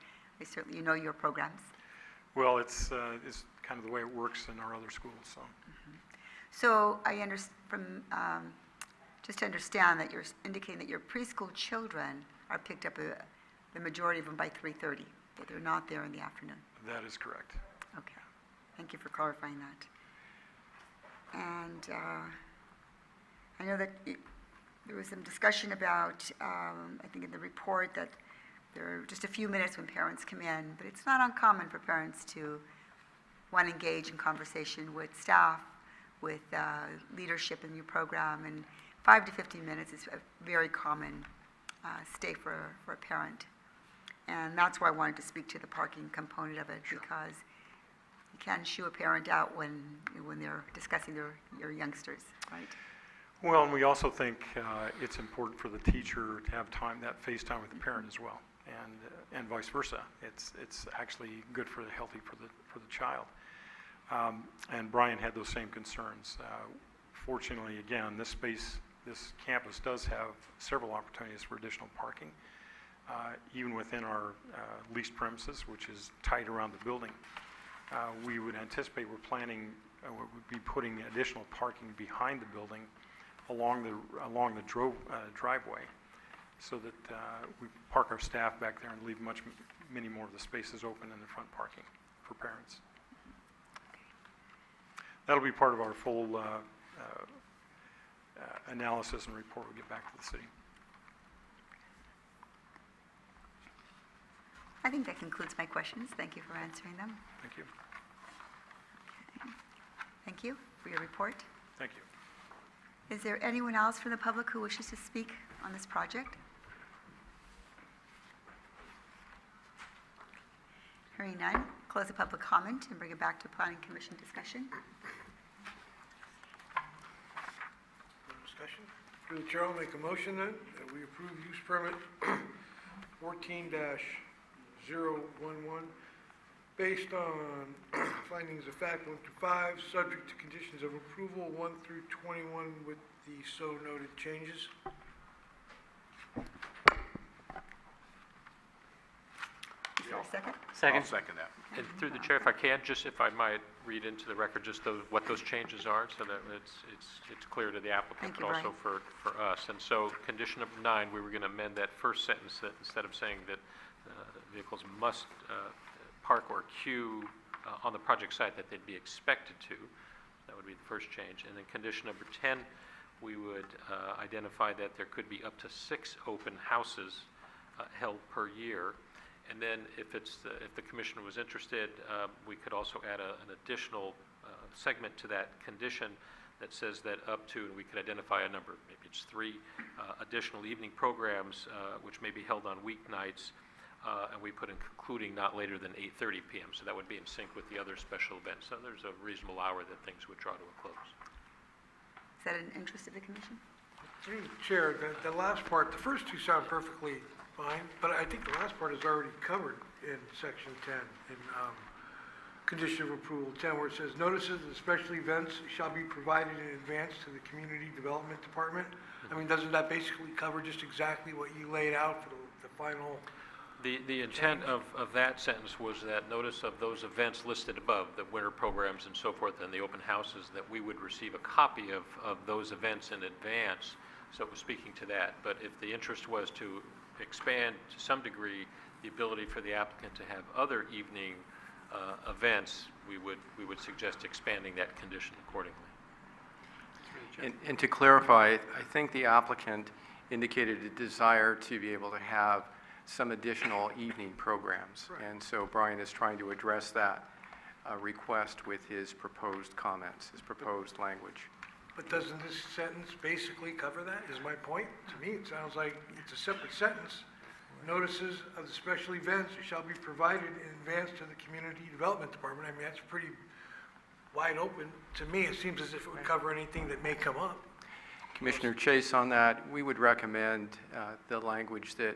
I certainly, your programs. Well, it's kind of the way it works in our other schools, so. So I understand just to understand that you're indicating that your preschool children are picked up, the majority of them by 3:30, that they're not there in the afternoon. That is correct. Okay, thank you for clarifying that. And I know that there was some discussion about, I think in the report, that there are just a few minutes when parents come in, but it's not uncommon for parents to want to engage in conversation with staff, with leadership in your program, and 5 to 15 minutes is a very common stay for a parent. And that's why I wanted to speak to the parking component of it, because you can shoo a parent out when they're discussing your youngsters, right? Well, and we also think it's important for the teacher to have that face time with the parent as well, and vice versa. It's actually good for the child. And Brian had those same concerns. Fortunately, again, this campus does have several opportunities for additional parking, even within our leased premises, which is tight around the building. We would anticipate we'd be putting additional parking behind the building along the driveway, so that we park our staff back there and leave many more of the spaces open in the front parking for parents. That'll be part of our full analysis and report we get back to the city. I think that concludes my questions. Thank you for answering them. Thank you. Okay. Thank you for your report. Thank you. Is there anyone else from the public who wishes to speak on this project? Hearing none, close the public comment and bring it back to Planning Commission discussion. No discussion? Through the chair, I'll make a motion then, that we approve use permit 14-011, based on findings of fact 1 through 5, subject to conditions of approval 1 through 21 with the so noted changes. Is there a second? I'll second that. And through the chair, if I can, just if I might read into the record just what those changes are, so that it's clear to the applicant, Thank you, but also for us. And so, condition number 9, we were going to amend that first sentence, that instead of saying that vehicles must park or queue on the project site, that they'd be expected to. That would be the first change. And then condition number 10, we would identify that there could be up to 6 open houses held per year. And then if the commission was interested, we could also add an additional segment to that condition that says that up to, and we could identify a number, maybe it's 3 additional evening programs which may be held on weeknights, and we put in concluding not later than 8:30 p.m. So that would be in sync with the other special events. So there's a reasonable hour that things would draw to a close. Is that an interest of the commission? Through the chair, the last part, the first two sound perfectly fine, but I think the last part is already covered in section 10, in condition of approval 10, where it says notices of special events shall be provided in advance to the community development department. I mean, doesn't that basically cover just exactly what you laid out for the final? The intent of that sentence was that notice of those events listed above, the winter programs and so forth, and the open houses, that we would receive a copy of those events in advance. So it was speaking to that. But if the interest was to expand to some degree the ability for the applicant to have other evening events, we would suggest expanding that condition accordingly. And to clarify, I think the applicant indicated a desire to be able to have some additional evening programs. Right. And so Brian is trying to address that request with his proposed comments, his proposed language. But doesn't this sentence basically cover that, is my point? To me, it sounds like it's a separate sentence. Notices of the special events shall be provided in advance to the Community Development Department. I mean, that's pretty wide open. To me, it seems as if it would cover anything that may come up. Commissioner Chase, on that, we would recommend the language that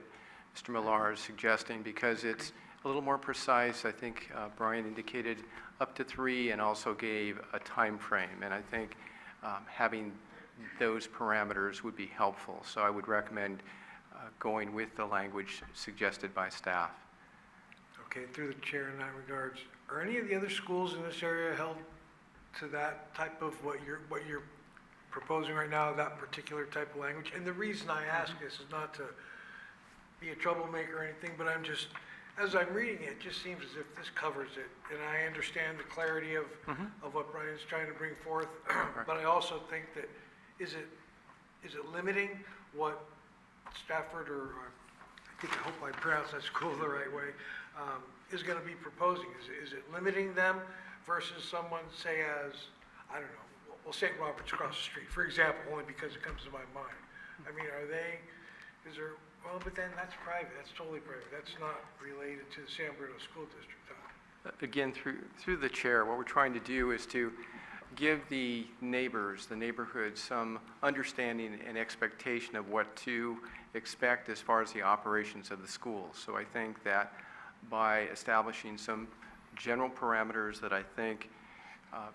Mr. Millar is suggesting because it's a little more precise. I think Brian indicated up to 3 and also gave a time frame. And I think having those parameters would be helpful. So I would recommend going with the language suggested by staff. Okay, through the chair in that regards, are any of the other schools in this area held to that type of what you're proposing right now, that particular type of language? And the reason I ask this is not to be a troublemaker or anything, but I'm just, as I'm reading it, it just seems as if this covers it. And I understand the clarity of what Brian's trying to bring forth, but I also think that, is it limiting what Stafford, or I hope I pronounce that school the right way, is going to be proposing? Is it limiting them versus someone, say, as, I don't know, well, St. Robert's across the street, for example, only because it comes to my mind. I mean, well, but then that's private, that's totally private. That's not related to the San Bruno School District, huh? Again, through the chair, what we're trying to do is to give the neighbors, the neighborhood, some understanding and expectation of what to expect as far as the operations of the school. So I think that by establishing some general parameters that I think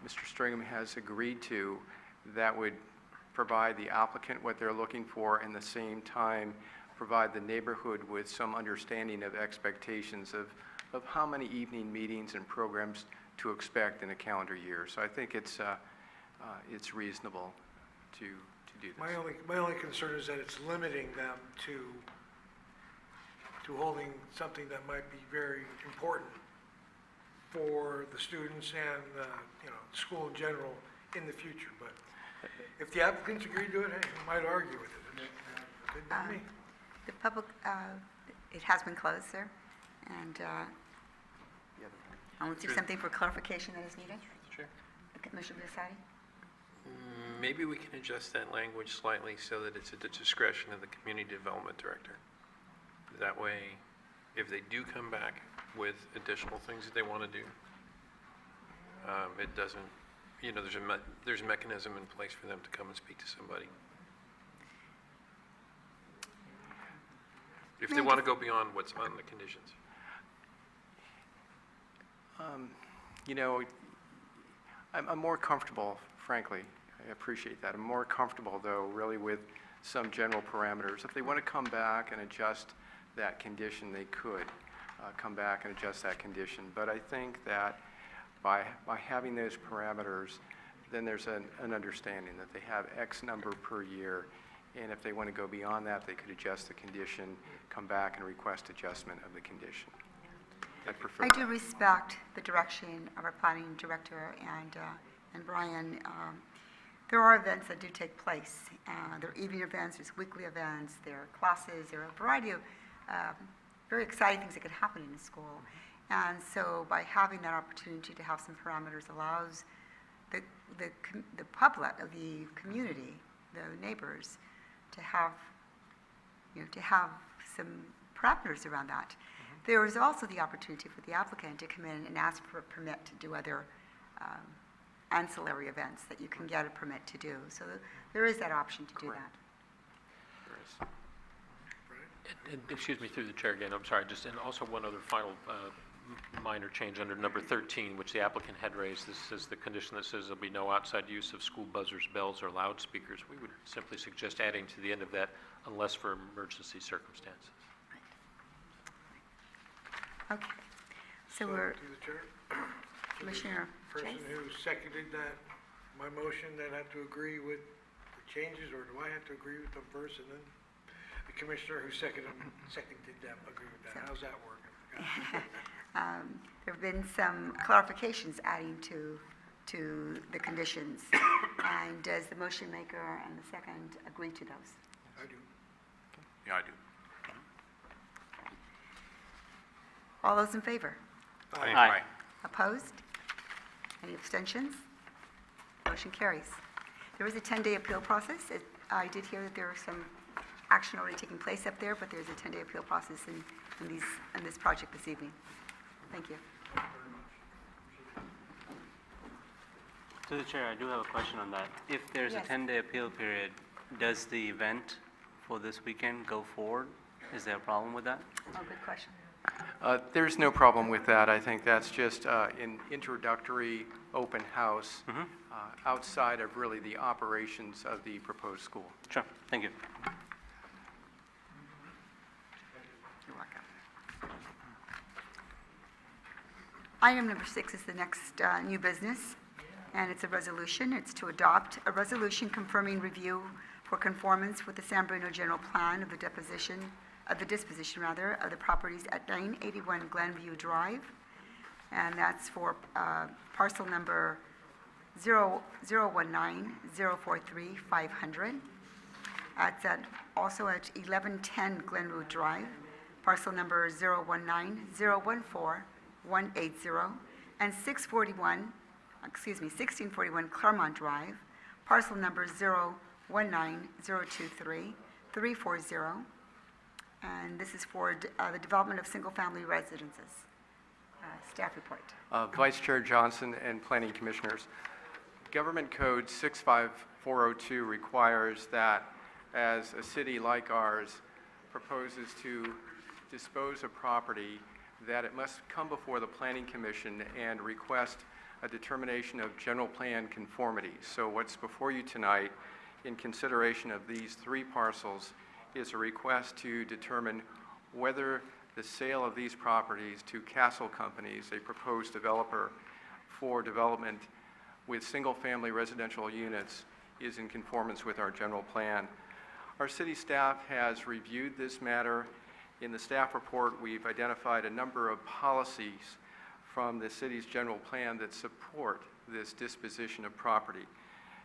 Mr. Stringham has agreed to, that would provide the applicant what they're looking for and at the same time provide the neighborhood with some understanding of expectations of how many evening meetings and programs to expect in a calendar year. So I think it's reasonable to do this. My only concern is that it's limiting them to holding something that might be very important for the students and the school in general in the future. But if the applicants agree to it, hey, we might argue with it. Could be me. The public, it has been closed, sir, and I want to do something for clarification that is needed. Sure. Commissioner Bisatti? Maybe we can adjust that language slightly so that it's at the discretion of the community development director. That way, if they do come back with additional things that they want to do, it doesn't, there's a mechanism in place for them to come and speak to somebody. If they want to go beyond what's on the conditions. I'm more comfortable, frankly, I appreciate that. I'm more comfortable, though, really with some general parameters. If they want to come back and adjust that condition, they could come back and adjust that condition. But I think that by having those parameters, then there's an understanding that they have X number per year, and if they want to go beyond that, they could adjust the condition, come back and request adjustment of the condition. I prefer I do respect the direction of our planning director and Brian. There are events that do take place. There are evening events, there's weekly events, there are classes, there are a variety of very exciting things that could happen in a school. And so by having that opportunity to have some parameters allows the public, of the community, the neighbors, to have some parameters around that. There is also the opportunity for the applicant to come in and ask for a permit to do other ancillary events that you can get a permit to do. So there is that option to do that. And excuse me, through the chair again, I'm sorry, and also one other final minor change under number 13, which the applicant had raised. This is the condition that says there'll be no outside use of school buzzers, bells, or loudspeakers. We would simply suggest adding to the end of that, unless for emergency circumstances. Okay. So we're, To the chair? Commissioner Person Chase? who seconded my motion, then have to agree with the changes, or do I have to agree with them first, and then the commissioner who seconded them agree with that? How's that working? There have been some clarifications adding to the conditions. And does the motion maker and the second agree to those? I do. Yeah, I do. All those in favor? Aye. Opposed? Any abstentions? Motion carries. There is a 10-day appeal process. I did hear that there are some action already taking place up there, but there's a 10-day appeal process in this project this evening. Thank you. To the chair, I do have a question on that. If there's a Yes. 10-day appeal period, does the event for this weekend go forward? Is there a problem with that? Oh, good question. There's no problem with that. I think that's just an introductory open house outside of really the operations of the proposed school. Sure, thank you. You're welcome. Item number 6 is the next new business, and it's a resolution. It's to adopt a resolution confirming review for conformance with the San Bruno General Plan of the disposition of the properties at 981 Glenview Drive, and that's for parcel number 019-043-500. That's also at 1110 Glenwood Drive, parcel number 019-014-180, and 1641 Claremont Drive, parcel number 019-023-340. And this is for the development of single-family residences. Staff report. Vice Chair Johnson and Planning Commissioners, Government Code 65402 requires that as a city like ours proposes to dispose of property, that it must come before the Planning Commission and request a determination of general plan conformity. So what's before you tonight in consideration of these 3 parcels is a request to determine whether the sale of these properties to Castle Companies, a proposed developer for development with single-family residential units, is in conformance with our general plan. Our city staff has reviewed this matter. In the staff report, we've identified a number of policies from the city's general plan that support this disposition of property.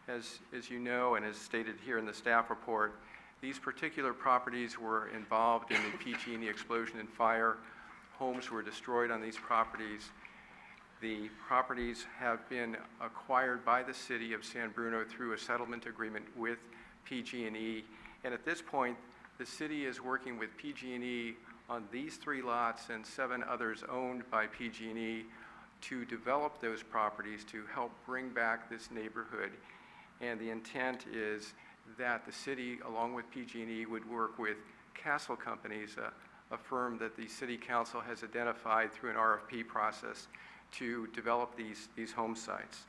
As you know, and as stated here in the staff report, these particular properties were involved in the PG&E explosion and fire. Homes were destroyed on these properties. The properties have been acquired by the city of San Bruno through a settlement agreement with PG&E. And at this point, the city is working with PG&E on these 3 lots and 7 others owned by PG&E to develop those properties to help bring back this neighborhood. And the intent is that the city, along with PG&E, would work with Castle Companies, a firm that the City Council has identified through an RFP process to develop these home sites.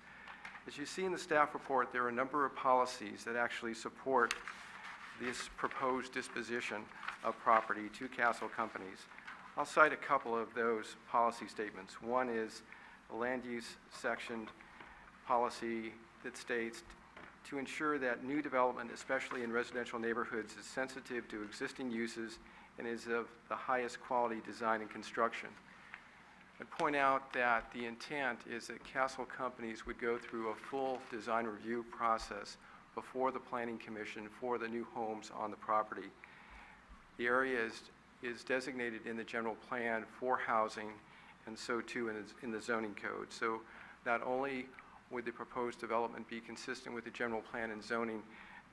As you see in the staff report, there are a number of policies that actually support this proposed disposition of property to Castle Companies. I'll cite a couple of those policy statements. One is a land use section policy that states, to ensure that new development, especially in residential neighborhoods, is sensitive to existing uses and is of the highest quality design and construction. I'd point out that the intent is that Castle Companies would go through a full design review process before the Planning Commission for the new homes on the property. The area is designated in the general plan for housing, and so too in the zoning code. So not only would the proposed development be consistent with the general plan and zoning,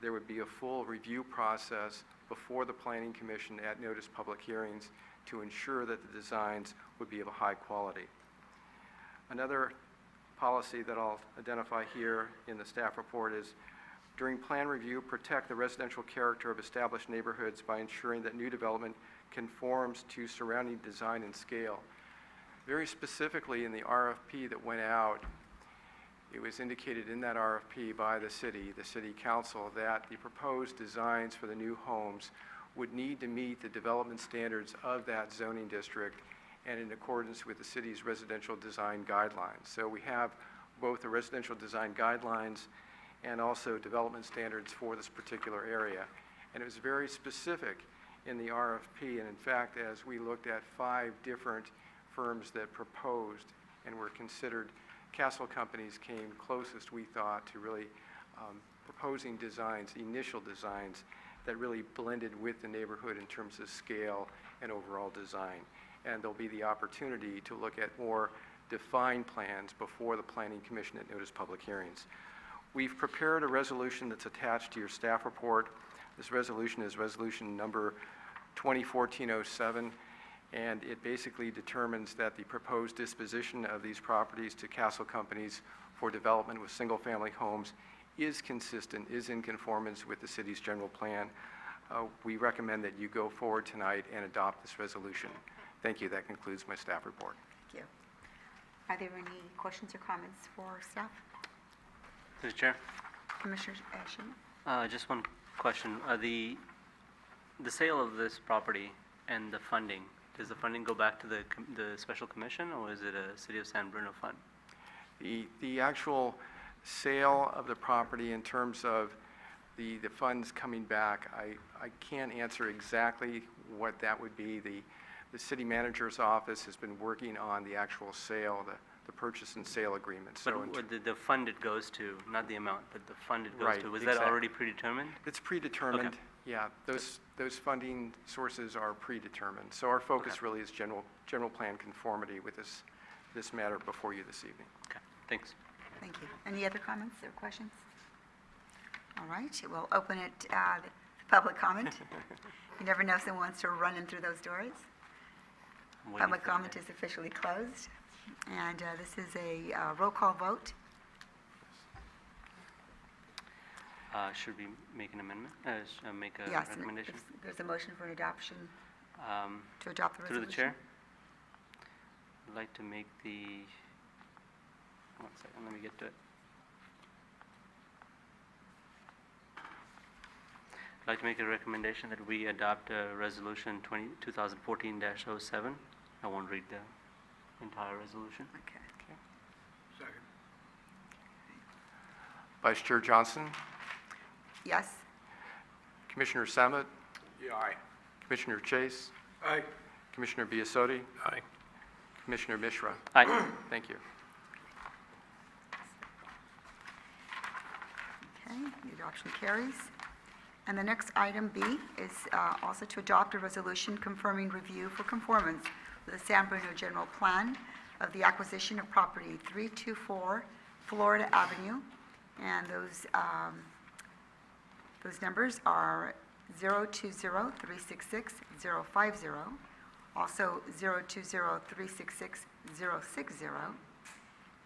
there would be a full review process before the Planning Commission at notice public hearings to ensure that the designs would be of a high quality. Another policy that I'll identify here in the staff report is, during plan review, protect the residential character of established neighborhoods by ensuring that new development conforms to surrounding design and scale. Very specifically in the RFP that went out, it was indicated in that RFP by the city council, that the proposed designs for the new homes would need to meet the development standards of that zoning district and in accordance with the city's residential design guidelines. So we have both the residential design guidelines and also development standards for this particular area. And it was very specific in the RFP, and in fact, as we looked at 5 different firms that proposed and were considered, Castle Companies came closest, we thought, to really proposing designs, initial designs, that really blended with the neighborhood in terms of scale and overall design. and there'll be the opportunity to look at more defined plans before the Planning Commission at notice public hearings. We've prepared a resolution that's attached to your staff report. This resolution is resolution number 2014-07, and it basically determines that the proposed disposition of these properties to Castle Companies for development with single-family homes is consistent, is in conformance with the city's general plan. We recommend that you go forward tonight and adopt this resolution. Thank you. That concludes my staff report. Thank you. Are there any questions or comments for staff? Through the chair. Commissioner Shinn? Just one question. The sale of this property and the funding, does the funding go back to the special commission, or is it a City of San Bruno fund? The actual sale of the property in terms of the funds coming back, I can't answer exactly what that would be. The city manager's office has been working on the actual sale, the purchase and sale agreement. So But the fund it goes to, not the amount, but the fund it goes Right, to, was that exactly. already predetermined? It's predetermined. Okay. Yeah, those funding sources are predetermined. So our focus really is general plan conformity with this matter before you this evening. Okay, thanks. Thank you. Any other comments or questions? All right, we'll open it to public comment. You never know if someone wants to run in through those doors. I'm waiting Public for comment is officially closed, and this is a roll call vote. Should we make an amendment, make a Yes, and recommendation? if there's a motion for an adoption, Um, to adopt the Through resolution. the chair, I'd like to make one second, let me get to it. I'd like to make a recommendation that we adopt resolution 2014-07. I won't read the entire resolution. Okay. Second. Vice Chair Johnson, Yes? Commissioner Samet, Yeah, aye. Commissioner Chase, Aye. Commissioner Biasotti, Aye. Commissioner Mishra. Aye. Thank you. Okay, the adoption carries. And the next item B is also to adopt a resolution confirming review for conformance with the San Bruno General Plan of the acquisition of property 324 Florida Avenue. And those numbers are 020-366-050, also 020-366-060,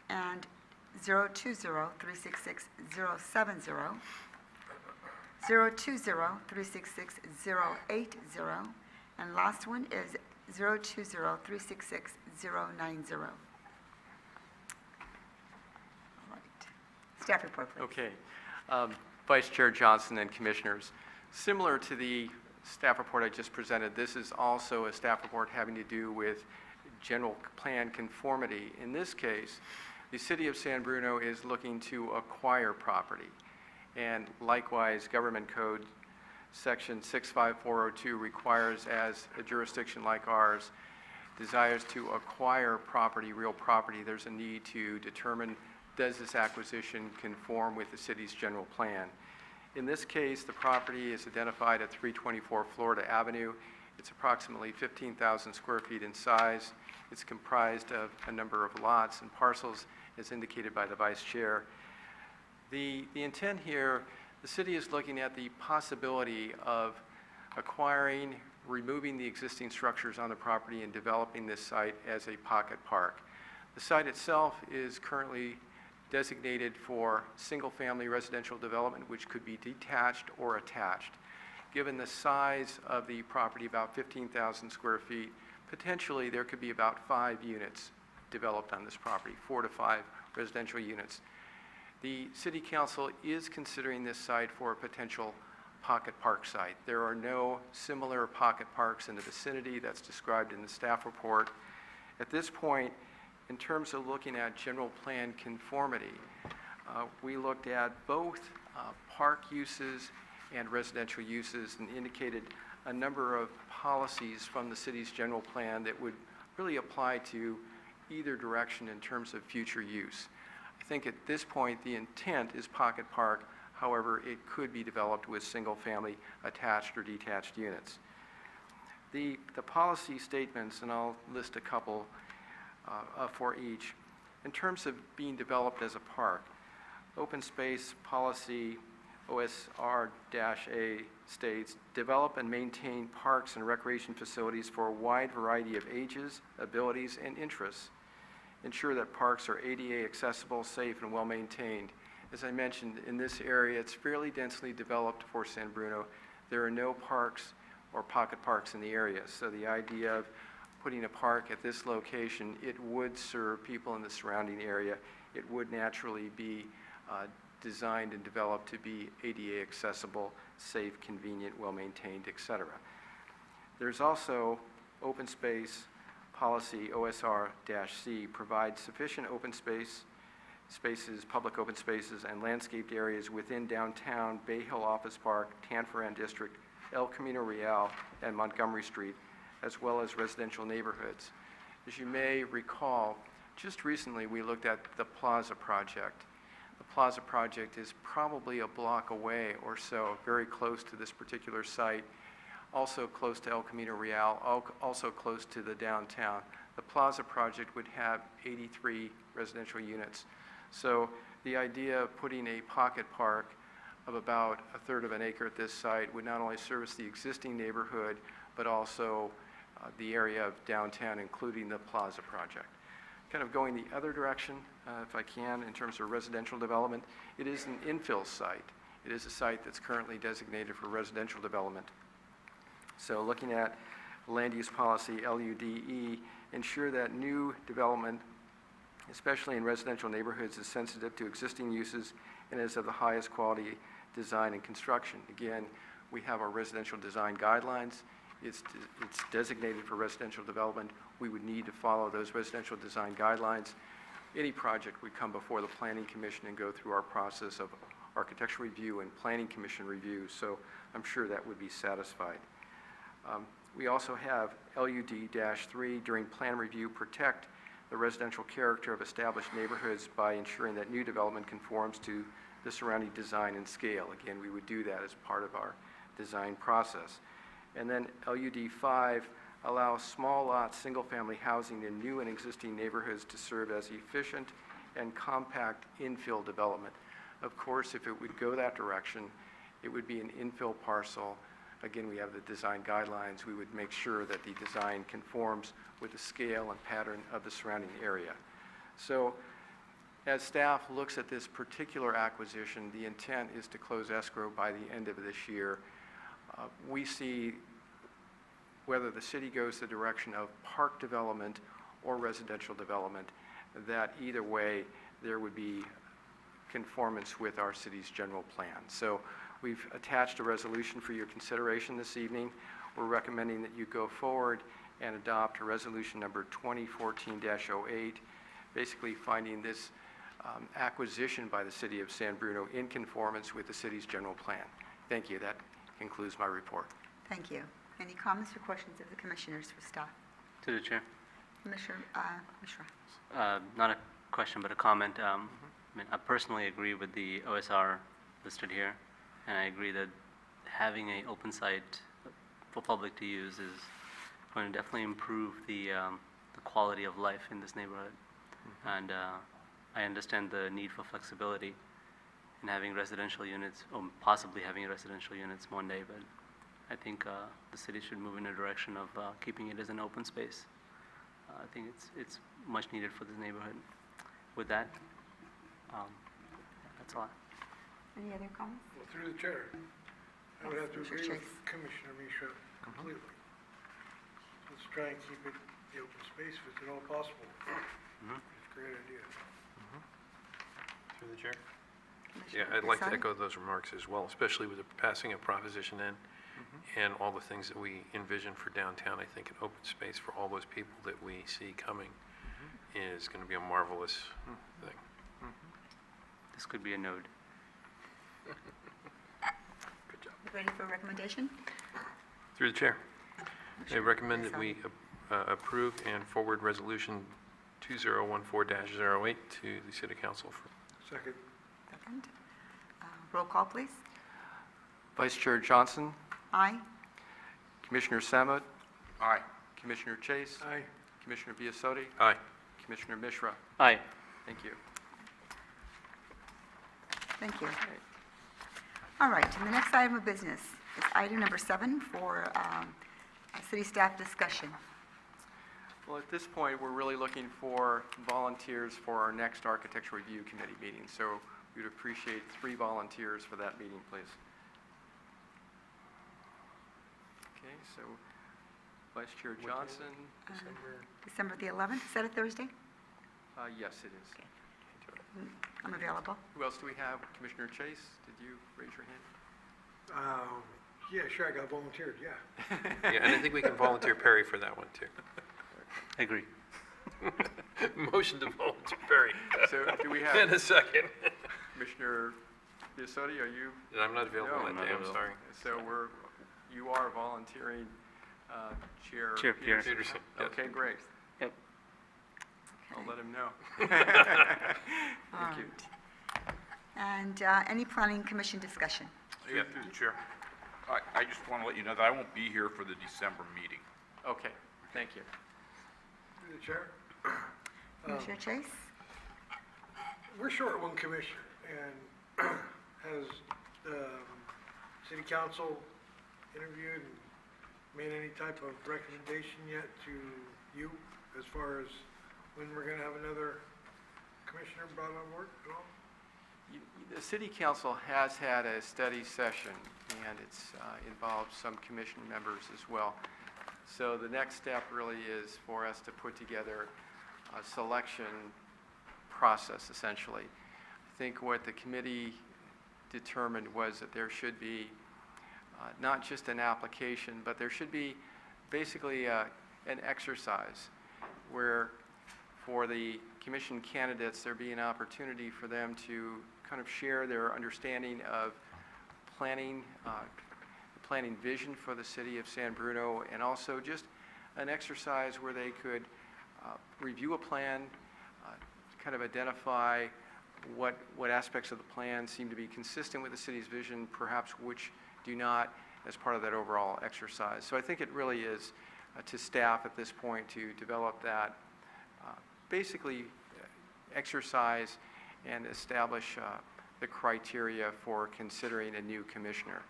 and 020-366-070, 020-366-080, and last one is 020-366-090. All right. Staff report, please. Okay. Vice Chair Johnson and Commissioners, similar to the staff report I just presented, this is also a staff report having to do with general plan conformity. In this case, the City of San Bruno is looking to acquire property. And likewise, Government Code Section 65402 requires, as a jurisdiction like ours desires to acquire property, real property, there's a need to determine, does this acquisition conform with the city's general plan? In this case, the property is identified at 324 Florida Avenue. It's approximately 15,000 square feet in size. It's comprised of a number of lots and parcels, as indicated by the Vice Chair. The intent here, the city is looking at the possibility of acquiring, removing the existing structures on the property and developing this site as a pocket park. The site itself is currently designated for single-family residential development, which could be detached or attached. Given the size of the property, about 15,000 square feet, potentially there could be about 5 units developed on this property, 4 to 5 residential units. The City Council is considering this site for a potential pocket park site. There are no similar pocket parks in the vicinity that's described in the staff report. At this point, in terms of looking at general plan conformity, we looked at both park uses and residential uses and indicated a number of policies from the city's general plan that would really apply to either direction in terms of future use. I think at this point the intent is pocket park, however, it could be developed with single-family attached or detached units. The policy statements, and I'll list a couple for each. In terms of being developed as a park, open space policy OSR-A states, develop and maintain parks and recreation facilities for a wide variety of ages, abilities, and interests. Ensure that parks are ADA accessible, safe, and well-maintained. As I mentioned, in this area, it's fairly densely developed for San Bruno. There are no parks or pocket parks in the area, so the idea of putting a park at this location, it would serve people in the surrounding area. It would naturally be designed and developed to be ADA accessible, safe, convenient, well-maintained, etc. There's also open space policy OSR-C provides sufficient open spaces, public open spaces, and landscaped areas within downtown Bay Hill Office Park, Tanforan District, El Camino Real, and Montgomery Street, as well as residential neighborhoods. As you may recall, just recently we looked at the Plaza project. The Plaza project is probably a block away or so, very close to this particular site, also close to El Camino Real, also close to the downtown. The Plaza project would have 83 residential units. So the idea of putting a pocket park of about a third of an acre at this site would not only service the existing neighborhood, but also the area of downtown, including the Plaza project. Kind of going the other direction, if I can, in terms of residential development, it is an infill site. It is a site that's currently designated for residential development. So looking at land use policy, LUDE, ensure that new development, especially in residential neighborhoods, is sensitive to existing uses and is of the highest quality design and construction. Again, we have our residential design guidelines. It's designated for residential development. We would need to follow those residential design guidelines. Any project would come before the Planning Commission and go through our process of architectural review and Planning Commission review, so I'm sure that would be satisfied. We also have LUD-3 during plan review, protect the residential character of established neighborhoods by ensuring that new development conforms to the surrounding design and scale. Again, we would do that as part of our design process. And then LUD-5 allows small lot, single-family housing in new and existing neighborhoods to serve as efficient and compact infill development. Of course, if it would go that direction, it would be an infill parcel. Again, we have the design guidelines. We would make sure that the design conforms with the scale and pattern of the surrounding area. So as staff looks at this particular acquisition, the intent is to close escrow by the end of this year. We see whether the city goes the direction of park development or residential development, that either way there would be conformance with our city's general plan. So we've attached a resolution for your consideration this evening. We're recommending that you go forward and adopt a resolution number 2014-08, basically finding this acquisition by the city of San Bruno in conformance with the city's general plan. Thank you. That concludes my report. Thank you. Any comments or questions of the commissioners for staff? To the chair. Commissioner Mishra. Not a question, but a comment. I mean, I personally agree with the OSR listed here, and I agree that having an open site for public to use is going to definitely improve the quality of life in this neighborhood. And I understand the need for flexibility in having residential units, or possibly having residential units one day, but I think the city should move in a direction of keeping it as an open space. I think it's much needed for this neighborhood. With that, that's all. Any other comments? Well, through the chair, I would have to Commissioner agree with Chase. Commissioner Mishra completely. Let's try and keep it the open space if it's at all possible. It's a great idea. Through the chair? Commissioner Yeah, I'd like to Desai? echo those remarks as well, especially with the passing of Proposition N and all the things that we envision for downtown. I think an open space for all those people that we see coming is going to be a marvelous thing. This could be a node. Good job. You ready for a recommendation? Through the chair, I Commissioner recommend that Desai. we approve and forward Resolution 2014-08 to the City Council for Second. Second. Roll call, please. Vice Chair Johnson, Aye. Commissioner Samut, Aye. Commissioner Chase? Aye. Commissioner Biasotti? Aye. Commissioner Mishra? Aye. Thank you. Thank you. All right, and the next item of business is item number 7 for city staff discussion. Well, at this point, we're really looking for volunteers for our next Architecture Review Committee meeting. So we'd appreciate 3 volunteers for that meeting, please. Okay, so Vice Chair Johnson, December the 11th, is that a Thursday? yes, it is. Okay. I'm available. Who else do we have? Commissioner Chase, did you raise your hand? Yeah, sure, I got volunteered, yeah. Yeah, and I think we can volunteer Perry for that one, too. Agree. Motion to volunteer Perry. So do we In have a second. Commissioner Biasotti, are you? I'm not available No, that not day, I'm available. sorry. So you are volunteering Chair Chair Peterson? Peterson, yes. Okay, great. Yep. I'll let him know. All Thank you. right. And any planning commission discussion? Yeah, through the chair. I just want to let you know that I won't be here for the December meeting. Okay, thank you. Through the chair. Commissioner Chase? We're short one commissioner, and has city council interviewed and made any type of recommendation yet to you as far as when we're gonna have another commissioner brought on board at all? The city council has had a study session, and it's involved some commission members as well. So the next step really is for us to put together a selection process, essentially. I think what the committee determined was that there should be not just an application, but there should be basically an exercise where for the commission candidates, there be an opportunity for them to kind of share their understanding of planning, the planning vision for the city of San Bruno, and also just an exercise where they could review a plan, kind of identify what aspects of the plan seem to be consistent with the city's vision, perhaps which do not, as part of that overall exercise. So I think it really is to staff at this point to develop that basically exercise and establish the criteria for considering a new commissioner.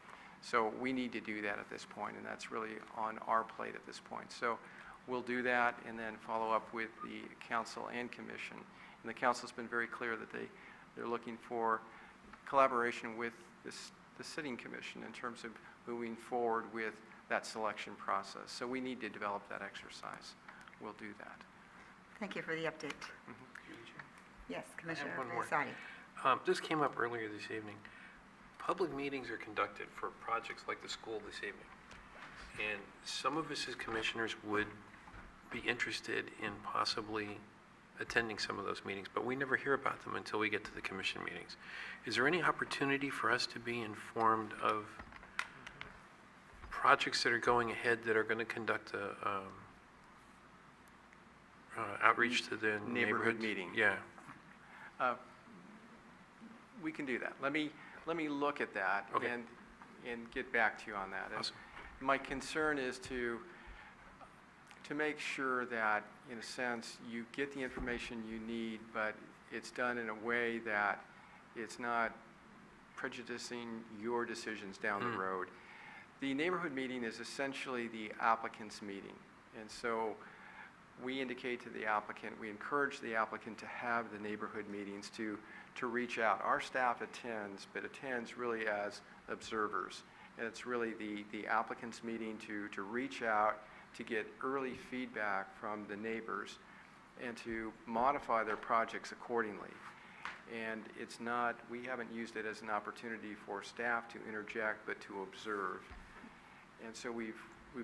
So we need to do that at this point, and that's really on our plate at this point. So we'll do that and then follow up with the council and commission. And the council's been very clear that they're looking for collaboration with the sitting commission in terms of moving forward with that selection process. So we need to develop that exercise. We'll do that. Thank you for the update. Yes, Commissioner one more. Biasotti. This came up earlier this evening. Public meetings are conducted for projects like the school this evening. And some of us as commissioners would be interested in possibly attending some of those meetings, but we never hear about them until we get to the commission meetings. Is there any opportunity for us to be informed of projects that are going ahead that are going to conduct a outreach to the Neighborhood neighborhoods? meeting. Yeah. We can do that. Let me look at that Okay. and get back to you on that. And Awesome. my concern is to make sure that, in a sense, you get the information you need, but it's done in a way that it's not prejudicing your decisions down the road. The neighborhood meeting is essentially the applicant's meeting. And so we indicate to the applicant, we encourage the applicant to have the neighborhood meetings to reach out. Our staff attends, but attends really as observers. And it's really the applicant's meeting to reach out, to get early feedback from the neighbors, and to modify their projects accordingly. And it's not, we haven't used it as an opportunity for staff to interject, but to observe. And so we've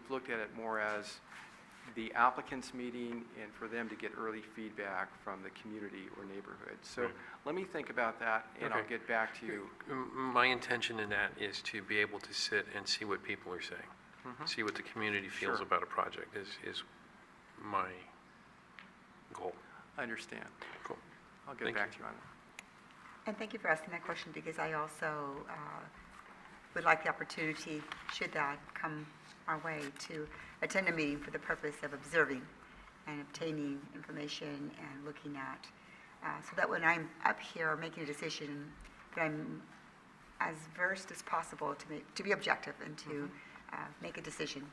looked at it more as the applicant's meeting and for them to get early feedback from the community or neighborhood. So Right. let me think about that, and I'll Okay. get back to you. My intention in that is to be able to sit and see what people are saying. See what the community feels Sure. about a project is my goal. I understand. Cool. I'll get Thank back you. to you on that. And thank you for asking that question, because I also would like the opportunity, should that come our way, to attend a meeting for the purpose of observing and obtaining information and looking at, so that when I'm up here making a decision, that I'm as versed as possible to be objective and to make a decision.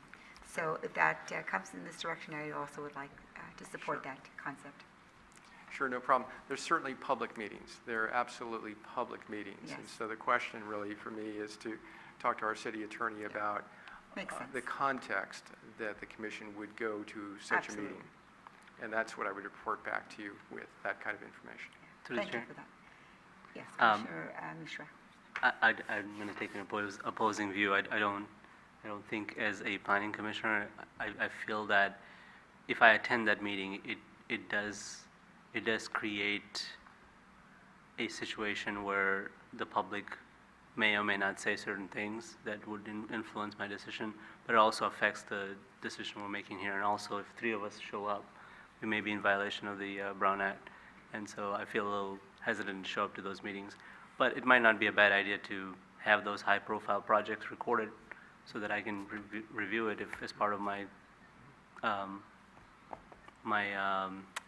So if that comes in this direction, I also would like to support that concept. Sure, no problem. There's certainly public meetings. They're absolutely public meetings. And Yes. so the question really for me is to talk to our city attorney about Makes sense. the context that the commission would go to such a Absolutely. meeting. And that's what I would report back to you with, that kind of information. Through the Thank you chair. for that. Yes, Um, Commissioner Mishra. I'm going to take an opposing view. I don't think as a planning commissioner, I feel that if I attend that meeting, it does create a situation where the public may or may not say certain things that would influence my decision, but it also affects the decision we're making here. And also, if 3 of us show up, we may be in violation of the Brown Act. And so I feel a little hesitant to show up to those meetings. But it might not be a bad idea to have those high-profile projects recorded so that I can review it as part of my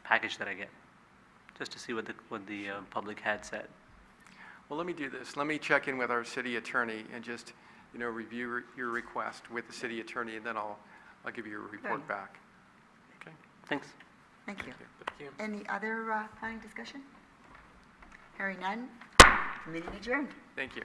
package that I get, just to see what the public had said. Well, let me do this. Let me check in with our city attorney and just, review your request with the city attorney, and then I'll give you a report Right. back. Okay? Thanks. Thank you. Thank you. Any other planning discussion? Hearing none, meeting adjourned. Thank you.